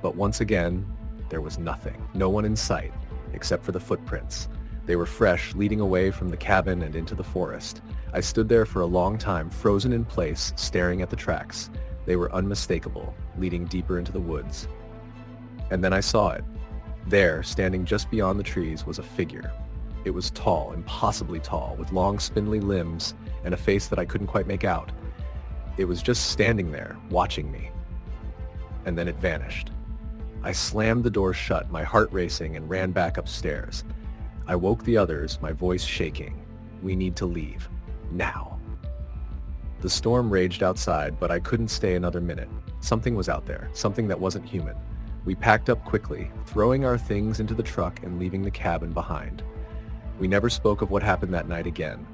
But once again, there was nothing, no one in sight, except for the footprints. They were fresh, leading away from the cabin and into the forest. I stood there for a long time, frozen in place, staring at the tracks. They were unmistakable, leading deeper into the woods. And then I saw it. There, standing just beyond the trees, was a figure. It was tall, impossibly tall, with long, spindly limbs and a face that I couldn't quite make out. It was just standing there, watching me. And then it vanished. I slammed the door shut, my heart racing, and ran back upstairs. I woke the others, my voice shaking. "We need to leave. Now." The storm raged outside, but I couldn't stay another minute. Something was out there, something that wasn't human. We packed up quickly, throwing our things into the truck and leaving the cabin behind. We never spoke of what happened that night again.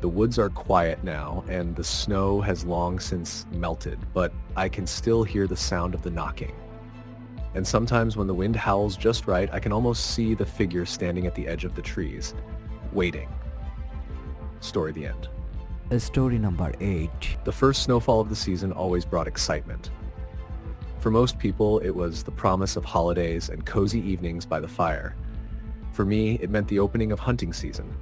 The woods are quiet now, and the snow has long since melted, but I can still hear the sound of the knocking. And sometimes when the wind howls just right, I can almost see the figure standing at the edge of the trees, waiting. Story the end. Story number 8. The first snowfall of the season always brought excitement. For most people, it was the promise of holidays and cozy evenings by the fire. For me, it meant the opening of hunting season,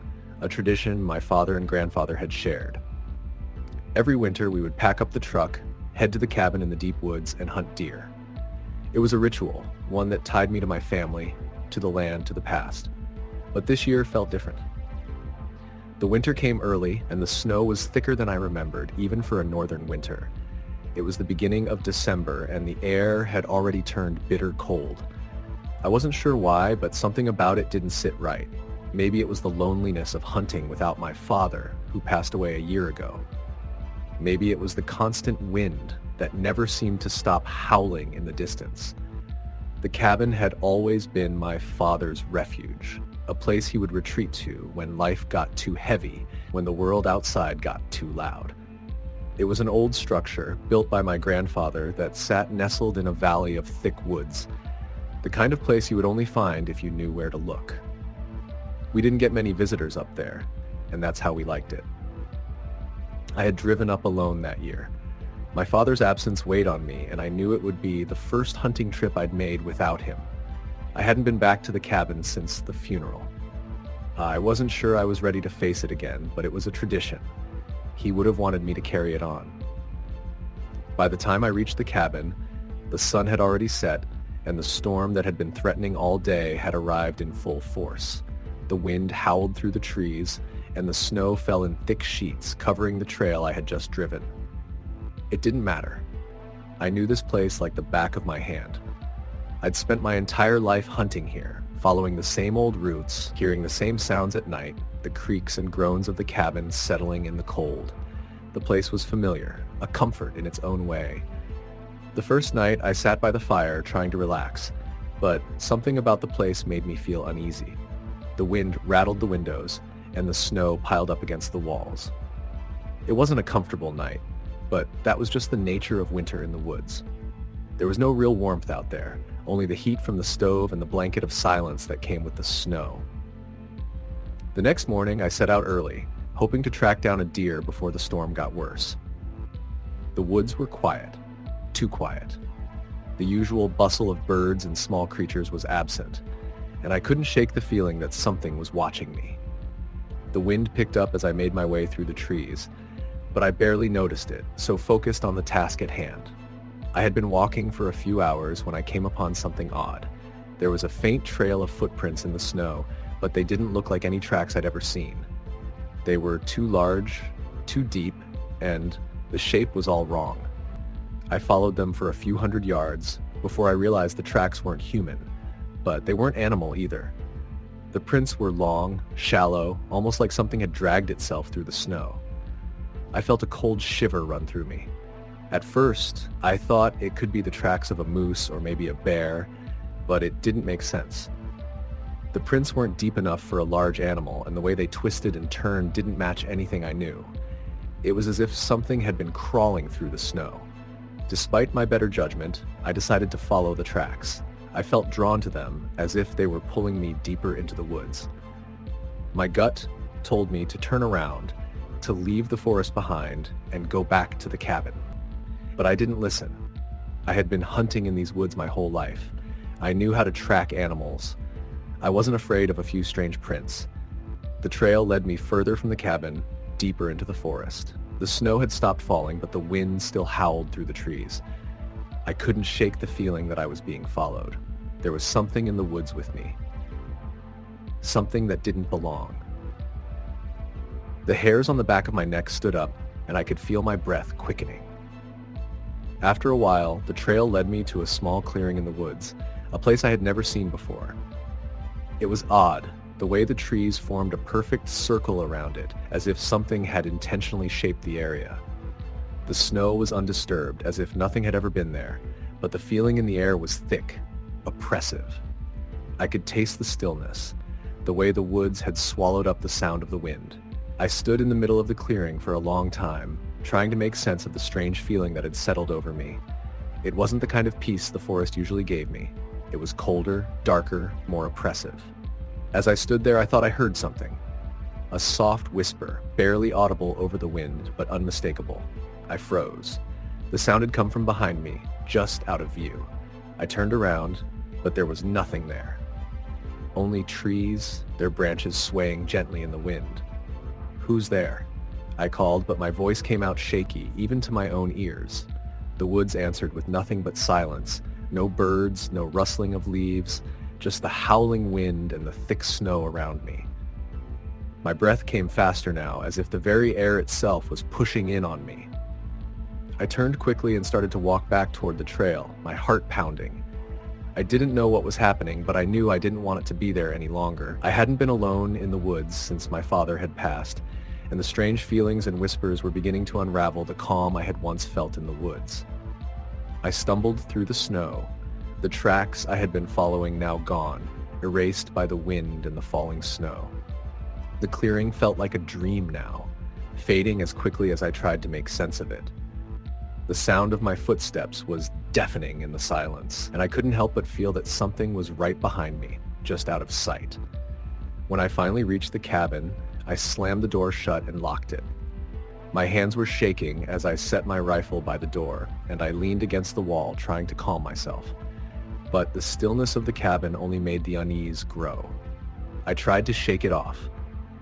a tradition my father and grandfather had shared. Every winter, we would pack up the truck, head to the cabin in the deep woods, and hunt deer. It was a ritual, one that tied me to my family, to the land, to the past. But this year felt different. The winter came early, and the snow was thicker than I remembered, even for a northern winter. It was the beginning of December, and the air had already turned bitter cold. I wasn't sure why, but something about it didn't sit right. Maybe it was the loneliness of hunting without my father, who passed away a year ago. Maybe it was the constant wind that never seemed to stop howling in the distance. The cabin had always been my father's refuge, a place he would retreat to when life got too heavy, when the world outside got too loud. It was an old structure built by my grandfather that sat nestled in a valley of thick woods, the kind of place you would only find if you knew where to look. We didn't get many visitors up there, and that's how we liked it. I had driven up alone that year. My father's absence weighed on me, and I knew it would be the first hunting trip I'd made without him. I hadn't been back to the cabin since the funeral. I wasn't sure I was ready to face it again, but it was a tradition. He would have wanted me to carry it on. By the time I reached the cabin, the sun had already set, and the storm that had been threatening all day had arrived in full force. The wind howled through the trees, and the snow fell in thick sheets, covering the trail I had just driven. It didn't matter. I knew this place like the back of my hand. I'd spent my entire life hunting here, following the same old routes, hearing the same sounds at night, the creaks and groans of the cabin settling in the cold. The place was familiar, a comfort in its own way. The first night, I sat by the fire trying to relax, but something about the place made me feel uneasy. The wind rattled the windows, and the snow piled up against the walls. It wasn't a comfortable night, but that was just the nature of winter in the woods. There was no real warmth out there, only the heat from the stove and the blanket of silence that came with the snow. The next morning, I set out early, hoping to track down a deer before the storm got worse. The woods were quiet, too quiet. The usual bustle of birds and small creatures was absent, and I couldn't shake the feeling that something was watching me. The wind picked up as I made my way through the trees, but I barely noticed it, so focused on the task at hand. I had been walking for a few hours when I came upon something odd. There was a faint trail of footprints in the snow, but they didn't look like any tracks I'd ever seen. They were too large, too deep, and the shape was all wrong. I followed them for a few hundred yards before I realized the tracks weren't human, but they weren't animal either. The prints were long, shallow, almost like something had dragged itself through the snow. I felt a cold shiver run through me. At first, I thought it could be the tracks of a moose or maybe a bear, but it didn't make sense. The prints weren't deep enough for a large animal, and the way they twisted and turned didn't match anything I knew. It was as if something had been crawling through the snow. Despite my better judgment, I decided to follow the tracks. I felt drawn to them, as if they were pulling me deeper into the woods. My gut told me to turn around, to leave the forest behind, and go back to the cabin. But I didn't listen. I had been hunting in these woods my whole life. I knew how to track animals. I wasn't afraid of a few strange prints. The trail led me further from the cabin, deeper into the forest. The snow had stopped falling, but the wind still howled through the trees. I couldn't shake the feeling that I was being followed. There was something in the woods with me. Something that didn't belong. The hairs on the back of my neck stood up, and I could feel my breath quickening. After a while, the trail led me to a small clearing in the woods, a place I had never seen before. It was odd, the way the trees formed a perfect circle around it, as if something had intentionally shaped the area. The snow was undisturbed, as if nothing had ever been there, but the feeling in the air was thick, oppressive. I could taste the stillness, the way the woods had swallowed up the sound of the wind. I stood in the middle of the clearing for a long time, trying to make sense of the strange feeling that had settled over me. It wasn't the kind of peace the forest usually gave me. It was colder, darker, more oppressive. As I stood there, I thought I heard something. A soft whisper, barely audible over the wind, but unmistakable. I froze. The sound had come from behind me, just out of view. I turned around, but there was nothing there. Only trees, their branches swaying gently in the wind. "Who's there?" I called, but my voice came out shaky, even to my own ears. The woods answered with nothing but silence. No birds, no rustling of leaves, just the howling wind and the thick snow around me. My breath came faster now, as if the very air itself was pushing in on me. I turned quickly and started to walk back toward the trail, my heart pounding. I didn't know what was happening, but I knew I didn't want it to be there any longer. I hadn't been alone in the woods since my father had passed, and the strange feelings and whispers were beginning to unravel the calm I had once felt in the woods. I stumbled through the snow, the tracks I had been following now gone, erased by the wind and the falling snow. The clearing felt like a dream now, fading as quickly as I tried to make sense of it. The sound of my footsteps was deafening in the silence, and I couldn't help but feel that something was right behind me, just out of sight. When I finally reached the cabin, I slammed the door shut and locked it. My hands were shaking as I set my rifle by the door, and I leaned against the wall trying to calm myself. But the stillness of the cabin only made the unease grow. I tried to shake it off.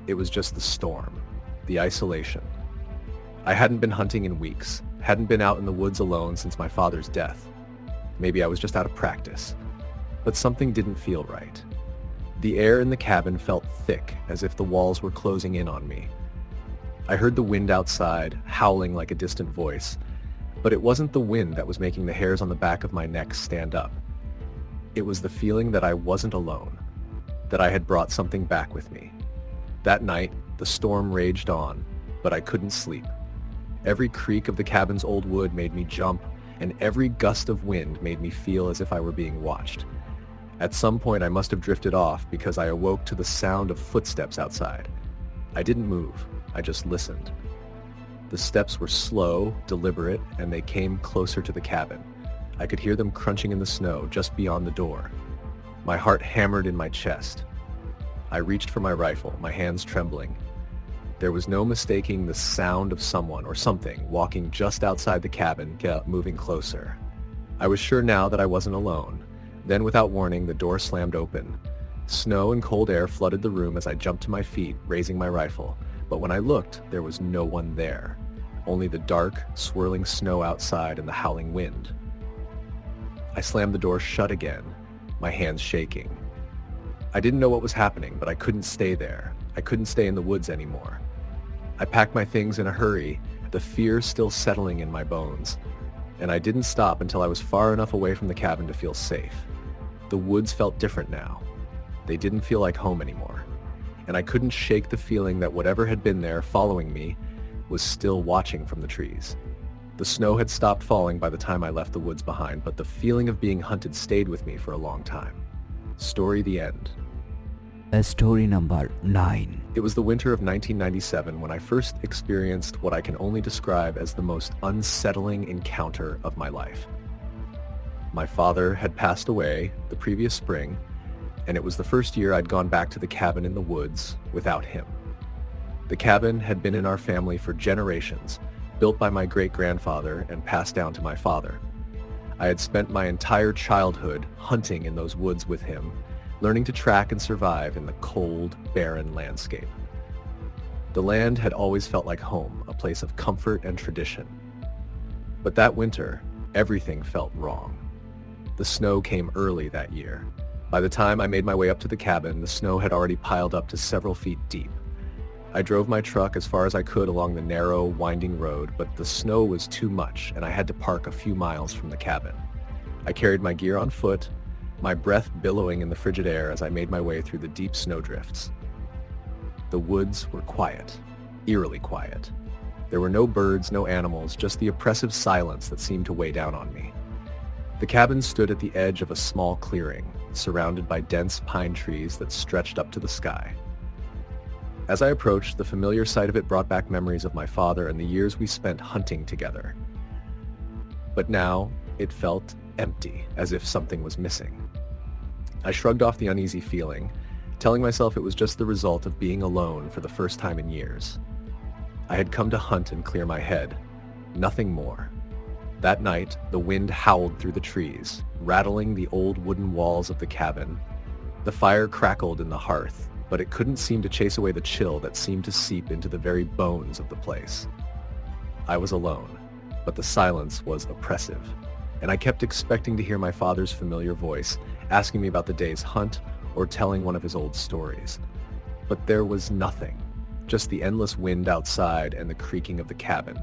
It was just the storm, the isolation. I hadn't been hunting in weeks, hadn't been out in the woods alone since my father's death. Maybe I was just out of practice, but something didn't feel right. The air in the cabin felt thick, as if the walls were closing in on me. I heard the wind outside, howling like a distant voice, but it wasn't the wind that was making the hairs on the back of my neck stand up. It was the feeling that I wasn't alone, that I had brought something back with me. That night, the storm raged on, but I couldn't sleep. Every creak of the cabin's old wood made me jump, and every gust of wind made me feel as if I were being watched. At some point, I must have drifted off because I awoke to the sound of footsteps outside. I didn't move, I just listened. The steps were slow, deliberate, and they came closer to the cabin. I could hear them crunching in the snow just beyond the door. My heart hammered in my chest. I reached for my rifle, my hands trembling. There was no mistaking the sound of someone or something walking just outside the cabin, moving closer. I was sure now that I wasn't alone. Then, without warning, the door slammed open. Snow and cold air flooded the room as I jumped to my feet, raising my rifle. But when I looked, there was no one there. Only the dark, swirling snow outside and the howling wind. I slammed the door shut again, my hands shaking. I didn't know what was happening, but I couldn't stay there. I couldn't stay in the woods anymore. I packed my things in a hurry, the fear still settling in my bones. And I didn't stop until I was far enough away from the cabin to feel safe. The woods felt different now. They didn't feel like home anymore. And I couldn't shake the feeling that whatever had been there following me was still watching from the trees. The snow had stopped falling by the time I left the woods behind, but the feeling of being hunted stayed with me for a long time. Story the end. Story number 9. It was the winter of 1997 when I first experienced what I can only describe as the most unsettling encounter of my life. My father had passed away the previous spring, and it was the first year I'd gone back to the cabin in the woods without him. The cabin had been in our family for generations, built by my great-grandfather and passed down to my father. I had spent my entire childhood hunting in those woods with him, learning to track and survive in the cold, barren landscape. The land had always felt like home, a place of comfort and tradition. But that winter, everything felt wrong. The snow came early that year. By the time I made my way up to the cabin, the snow had already piled up to several feet deep. I drove my truck as far as I could along the narrow, winding road, but the snow was too much, and I had to park a few miles from the cabin. I carried my gear on foot, my breath billowing in the frigid air as I made my way through the deep snowdrifts. The woods were quiet, eerily quiet. There were no birds, no animals, just the oppressive silence that seemed to weigh down on me. The cabin stood at the edge of a small clearing, surrounded by dense pine trees that stretched up to the sky. As I approached, the familiar sight of it brought back memories of my father and the years we spent hunting together. But now, it felt empty, as if something was missing. I shrugged off the uneasy feeling, telling myself it was just the result of being alone for the first time in years. I had come to hunt and clear my head, nothing more. That night, the wind howled through the trees, rattling the old wooden walls of the cabin. The fire crackled in the hearth, but it couldn't seem to chase away the chill that seemed to seep into the very bones of the place. I was alone, but the silence was oppressive, and I kept expecting to hear my father's familiar voice asking me about the day's hunt or telling one of his old stories. But there was nothing, just the endless wind outside and the creaking of the cabin.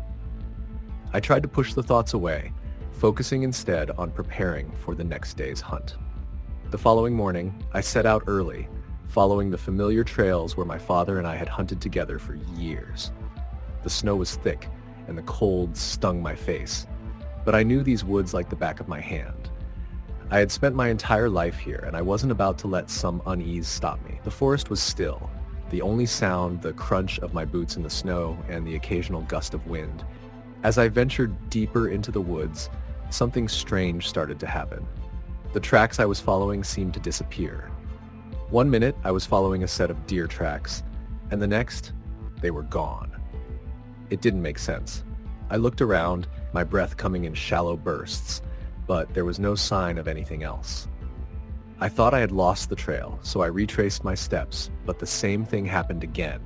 I tried to push the thoughts away, focusing instead on preparing for the next day's hunt. The following morning, I set out early, following the familiar trails where my father and I had hunted together for years. The snow was thick, and the cold stung my face, but I knew these woods like the back of my hand. I had spent my entire life here, and I wasn't about to let some unease stop me. The forest was still, the only sound the crunch of my boots in the snow and the occasional gust of wind. As I ventured deeper into the woods, something strange started to happen. The tracks I was following seemed to disappear. One minute, I was following a set of deer tracks, and the next, they were gone. It didn't make sense. I looked around, my breath coming in shallow bursts, but there was no sign of anything else. I thought I had lost the trail, so I retraced my steps, but the same thing happened again.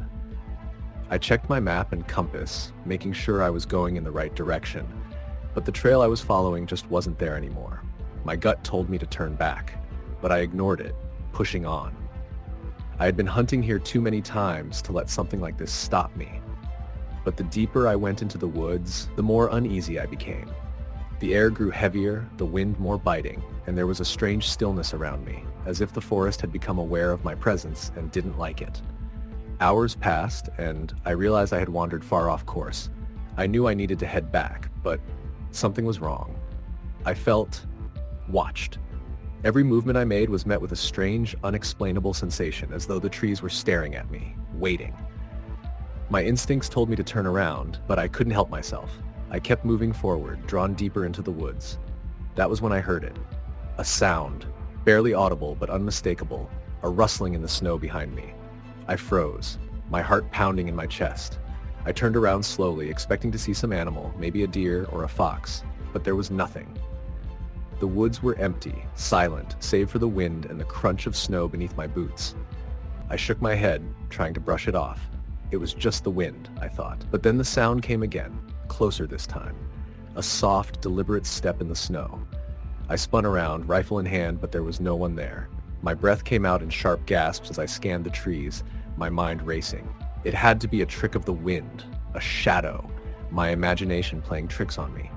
I checked my map and compass, making sure I was going in the right direction, but the trail I was following just wasn't there anymore. My gut told me to turn back, but I ignored it, pushing on. I had been hunting here too many times to let something like this stop me. But the deeper I went into the woods, the more uneasy I became. The air grew heavier, the wind more biting, and there was a strange stillness around me, as if the forest had become aware of my presence and didn't like it. Hours passed, and I realized I had wandered far off course. I knew I needed to head back, but something was wrong. I felt watched. Every movement I made was met with a strange, unexplainable sensation, as though the trees were staring at me, waiting. My instincts told me to turn around, but I couldn't help myself. I kept moving forward, drawn deeper into the woods. That was when I heard it. A sound, barely audible but unmistakable, a rustling in the snow behind me. I froze, my heart pounding in my chest. I turned around slowly, expecting to see some animal, maybe a deer or a fox, but there was nothing. The woods were empty, silent, save for the wind and the crunch of snow beneath my boots. I shook my head, trying to brush it off. It was just the wind, I thought. But then the sound came again, closer this time. A soft, deliberate step in the snow. I spun around, rifle in hand, but there was no one there. My breath came out in sharp gasps as I scanned the trees, my mind racing. It had to be a trick of the wind, a shadow, my imagination playing tricks on me.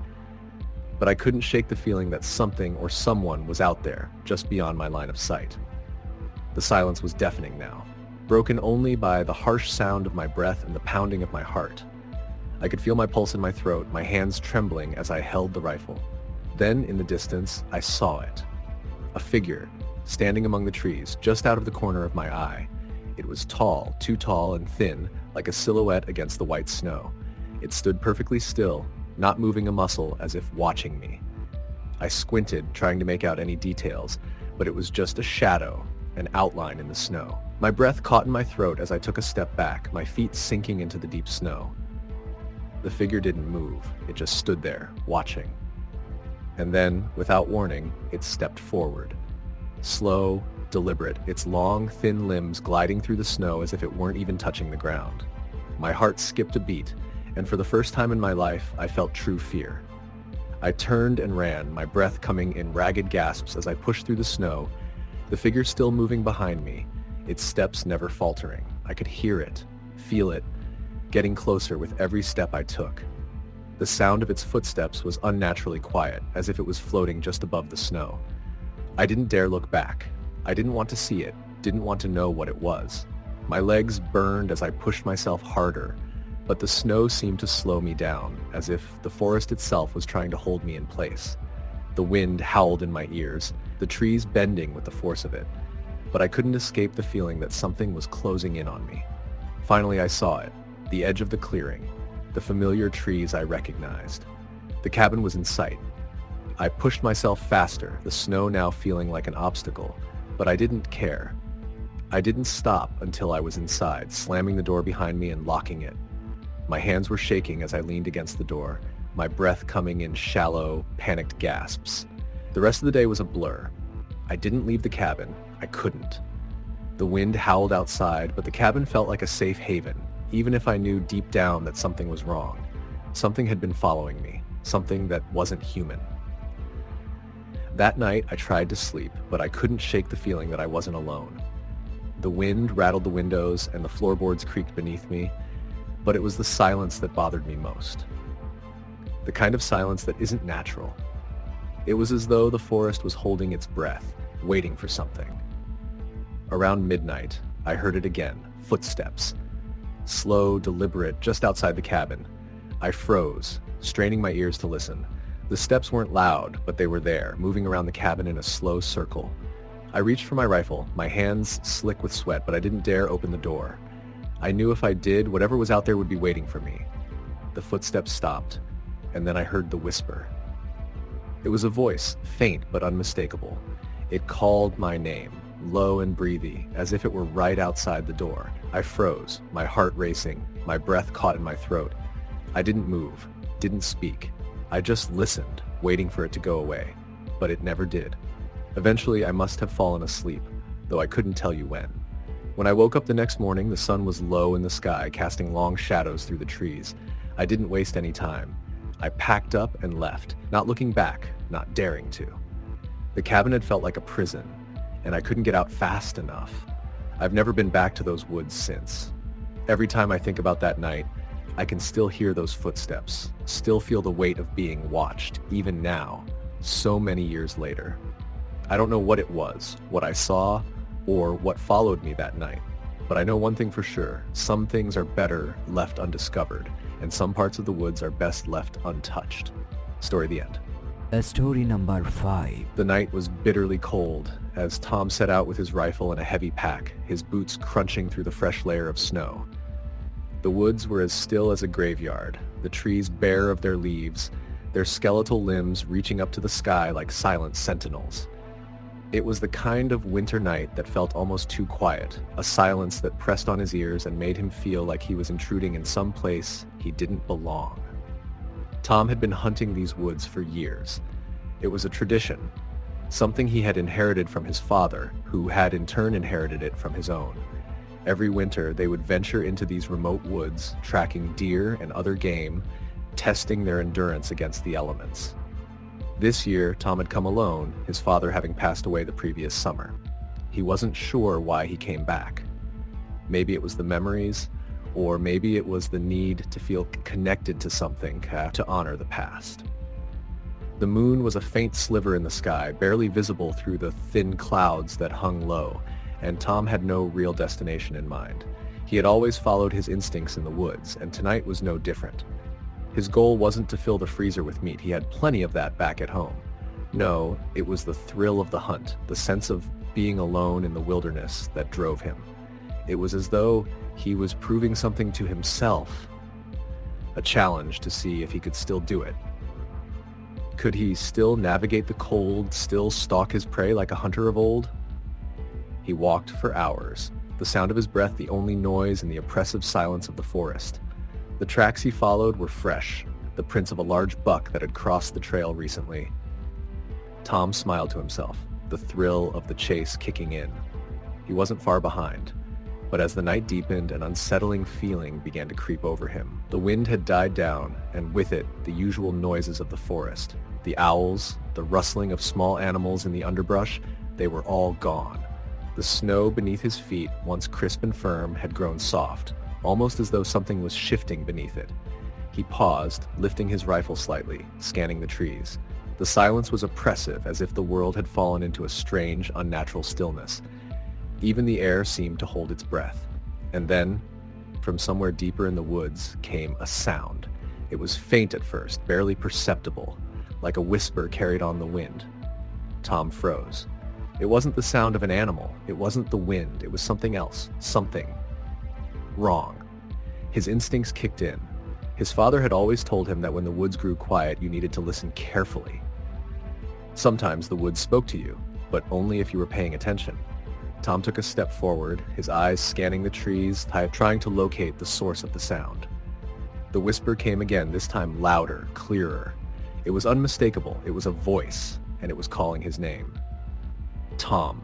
But I couldn't shake the feeling that something or someone was out there, just beyond my line of sight. The silence was deafening now, broken only by the harsh sound of my breath and the pounding of my heart. I could feel my pulse in my throat, my hands trembling as I held the rifle. Then, in the distance, I saw it. A figure, standing among the trees, just out of the corner of my eye. It was tall, too tall and thin, like a silhouette against the white snow. It stood perfectly still, not moving a muscle, as if watching me. I squinted, trying to make out any details, but it was just a shadow, an outline in the snow. My breath caught in my throat as I took a step back, my feet sinking into the deep snow. The figure didn't move. It just stood there, watching. And then, without warning, it stepped forward. Slow, deliberate, its long, thin limbs gliding through the snow as if it weren't even touching the ground. My heart skipped a beat, and for the first time in my life, I felt true fear. I turned and ran, my breath coming in ragged gasps as I pushed through the snow, the figure still moving behind me, its steps never faltering. I could hear it, feel it, getting closer with every step I took. The sound of its footsteps was unnaturally quiet, as if it was floating just above the snow. I didn't dare look back. I didn't want to see it, didn't want to know what it was. My legs burned as I pushed myself harder, but the snow seemed to slow me down, as if the forest itself was trying to hold me in place. The wind howled in my ears, the trees bending with the force of it, but I couldn't escape the feeling that something was closing in on me. Finally I saw it, the edge of the clearing, the familiar trees I recognized. The cabin was in sight. I pushed myself faster, the snow now feeling like an obstacle, but I didn't care. I didn't stop until I was inside, slamming the door behind me and locking it. My hands were shaking as I leaned against the door, my breath coming in shallow, panicked gasps. The rest of the day was a blur. I didn't leave the cabin. I couldn't. The wind howled outside, but the cabin felt like a safe haven, even if I knew deep down that something was wrong. Something had been following me, something that wasn't human. That night, I tried to sleep, but I couldn't shake the feeling that I wasn't alone. The wind rattled the windows and the floorboards creaked beneath me, but it was the silence that bothered me most. The kind of silence that isn't natural. It was as though the forest was holding its breath, waiting for something. Around midnight, I heard it again, footsteps. Slow, deliberate, just outside the cabin. I froze, straining my ears to listen. The steps weren't loud, but they were there, moving around the cabin in a slow circle. I reached for my rifle, my hands slick with sweat, but I didn't dare open the door. I knew if I did, whatever was out there would be waiting for me. The footsteps stopped, and then I heard the whisper. It was a voice, faint but unmistakable. It called my name, low and breathy, as if it were right outside the door. I froze, my heart racing, my breath caught in my throat. I didn't move, didn't speak. I just listened, waiting for it to go away, but it never did. Eventually, I must have fallen asleep, though I couldn't tell you when. When I woke up the next morning, the sun was low in the sky, casting long shadows through the trees. I didn't waste any time. I packed up and left, not looking back, not daring to. The cabin had felt like a prison, and I couldn't get out fast enough. I've never been back to those woods since. Every time I think about that night, I can still hear those footsteps, still feel the weight of being watched, even now, so many years later. I don't know what it was, what I saw, or what followed me that night, but I know one thing for sure: some things are better left undiscovered, and some parts of the woods are best left untouched. Story the end. Story number 5. The night was bitterly cold as Tom set out with his rifle and a heavy pack, his boots crunching through the fresh layer of snow. The woods were as still as a graveyard, the trees bare of their leaves, their skeletal limbs reaching up to the sky like silent sentinels. It was the kind of winter night that felt almost too quiet, a silence that pressed on his ears and made him feel like he was intruding in some place he didn't belong. Tom had been hunting these woods for years. It was a tradition, something he had inherited from his father, who had in turn inherited it from his own. Every winter, they would venture into these remote woods, tracking deer and other game, testing their endurance against the elements. This year, Tom had come alone, his father having passed away the previous summer. He wasn't sure why he came back. Maybe it was the memories, or maybe it was the need to feel connected to something to honor the past. The moon was a faint sliver in the sky, barely visible through the thin clouds that hung low, and Tom had no real destination in mind. He had always followed his instincts in the woods, and tonight was no different. His goal wasn't to fill the freezer with meat. He had plenty of that back at home. No, it was the thrill of the hunt, the sense of being alone in the wilderness that drove him. It was as though he was proving something to himself, a challenge to see if he could still do it. Could he still navigate the cold, still stalk his prey like a hunter of old? He walked for hours, the sound of his breath the only noise in the oppressive silence of the forest. The tracks he followed were fresh, the prints of a large buck that had crossed the trail recently. Tom smiled to himself, the thrill of the chase kicking in. He wasn't far behind, but as the night deepened, an unsettling feeling began to creep over him. The wind had died down, and with it, the usual noises of the forest. The owls, the rustling of small animals in the underbrush, they were all gone. The snow beneath his feet, once crisp and firm, had grown soft, almost as though something was shifting beneath it. He paused, lifting his rifle slightly, scanning the trees. The silence was oppressive, as if the world had fallen into a strange, unnatural stillness. Even the air seemed to hold its breath. And then, from somewhere deeper in the woods, came a sound. It was faint at first, barely perceptible, like a whisper carried on the wind. Tom froze. It wasn't the sound of an animal. It wasn't the wind. It was something else. Something wrong. His instincts kicked in. His father had always told him that when the woods grew quiet, you needed to listen carefully. Sometimes the woods spoke to you, but only if you were paying attention. Tom took a step forward, his eyes scanning the trees, trying to locate the source of the sound. The whisper came again, this time louder, clearer. It was unmistakable. It was a voice, and it was calling his name. Tom.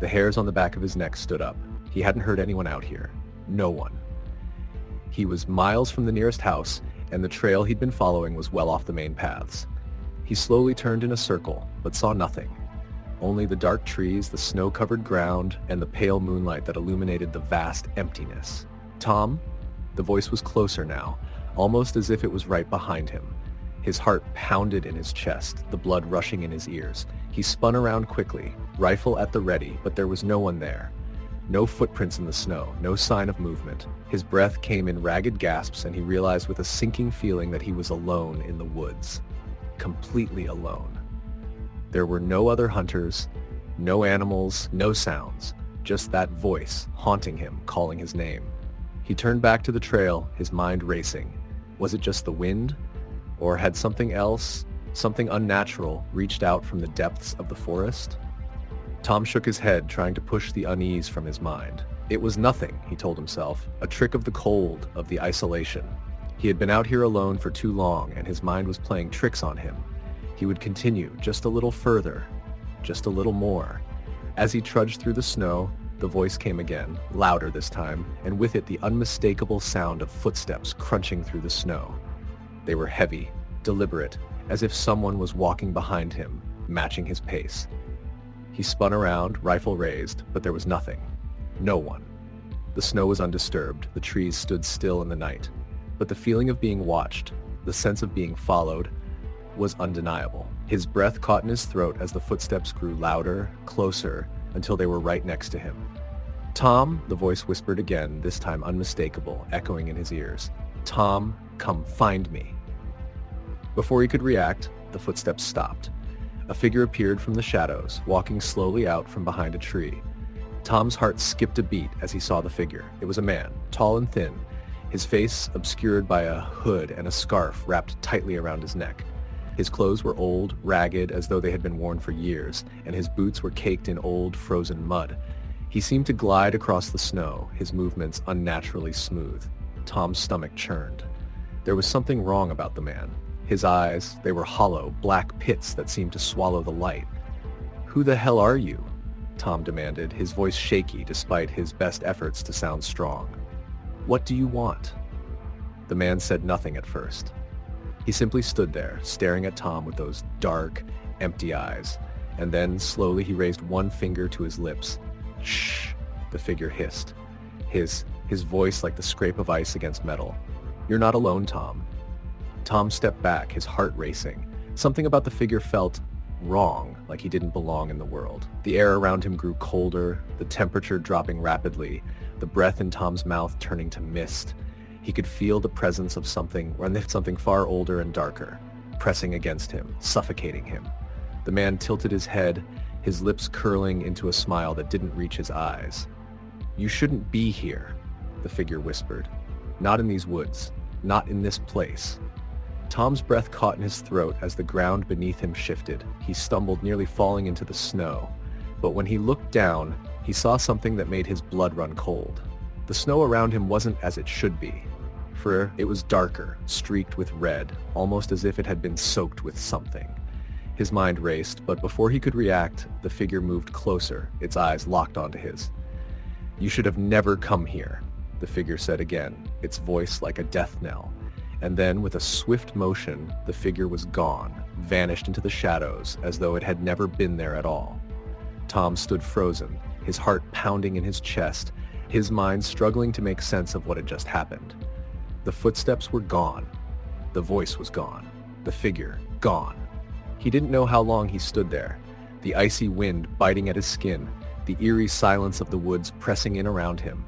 The hairs on the back of his neck stood up. He hadn't heard anyone out here. No one. He was miles from the nearest house, and the trail he'd been following was well off the main paths. He slowly turned in a circle, but saw nothing. Only the dark trees, the snow-covered ground, and the pale moonlight that illuminated the vast emptiness. Tom? The voice was closer now, almost as if it was right behind him. His heart pounded in his chest, the blood rushing in his ears. He spun around quickly, rifle at the ready, but there was no one there. No footprints in the snow, no sign of movement. His breath came in ragged gasps, and he realized with a sinking feeling that he was alone in the woods. Completely alone. There were no other hunters, no animals, no sounds, just that voice haunting him, calling his name. He turned back to the trail, his mind racing. Was it just the wind? Or had something else, something unnatural, reached out from the depths of the forest? Tom shook his head, trying to push the unease from his mind. It was nothing, he told himself, a trick of the cold, of the isolation. He had been out here alone for too long, and his mind was playing tricks on him. He would continue just a little further, just a little more. As he trudged through the snow, the voice came again, louder this time, and with it the unmistakable sound of footsteps crunching through the snow. They were heavy, deliberate, as if someone was walking behind him, matching his pace. He spun around, rifle raised, but there was nothing. No one. The snow was undisturbed, the trees stood still in the night. But the feeling of being watched, the sense of being followed, was undeniable. His breath caught in his throat as the footsteps grew louder, closer, until they were right next to him. Tom, the voice whispered again, this time unmistakable, echoing in his ears. Tom, come find me. Before he could react, the footsteps stopped. A figure appeared from the shadows, walking slowly out from behind a tree. Tom's heart skipped a beat as he saw the figure. It was a man, tall and thin, his face obscured by a hood and a scarf wrapped tightly around his neck. His clothes were old, ragged, as though they had been worn for years, and his boots were caked in old, frozen mud. He seemed to glide across the snow, his movements unnaturally smooth. Tom's stomach churned. There was something wrong about the man. His eyes, they were hollow, black pits that seemed to swallow the light. "Who the hell are you?" Tom demanded, his voice shaky despite his best efforts to sound strong. "What do you want?" The man said nothing at first. He simply stood there, staring at Tom with those dark, empty eyes, and then slowly he raised one finger to his lips. "Shh," the figure hissed, his voice like the scrape of ice against metal. "You're not alone, Tom." Tom stepped back, his heart racing. Something about the figure felt wrong, like he didn't belong in the world. The air around him grew colder, the temperature dropping rapidly, the breath in Tom's mouth turning to mist. He could feel the presence of something far older and darker, pressing against him, suffocating him. The man tilted his head, his lips curling into a smile that didn't reach his eyes. "You shouldn't be here," the figure whispered. "Not in these woods. Not in this place." Tom's breath caught in his throat as the ground beneath him shifted. He stumbled, nearly falling into the snow. But when he looked down, he saw something that made his blood run cold. The snow around him wasn't as it should be, for it was darker, streaked with red, almost as if it had been soaked with something. His mind raced, but before he could react, the figure moved closer, its eyes locked onto his. "You should have never come here," the figure said again, its voice like a death knell. And then, with a swift motion, the figure was gone, vanished into the shadows, as though it had never been there at all. Tom stood frozen, his heart pounding in his chest, his mind struggling to make sense of what had just happened. The footsteps were gone. The voice was gone. The figure, gone. He didn't know how long he stood there, the icy wind biting at his skin, the eerie silence of the woods pressing in around him.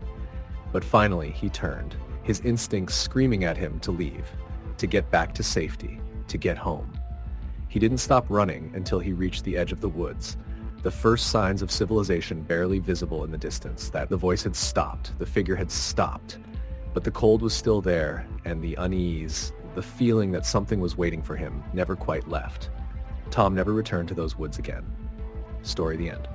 But finally, he turned, his instincts screaming at him to leave, to get back to safety, to get home. He didn't stop running until he reached the edge of the woods, the first signs of civilization barely visible in the distance, that the voice had stopped, the figure had stopped, but the cold was still there, and the unease, the feeling that something was waiting for him, never quite left. Tom never returned to those woods again. Story the end.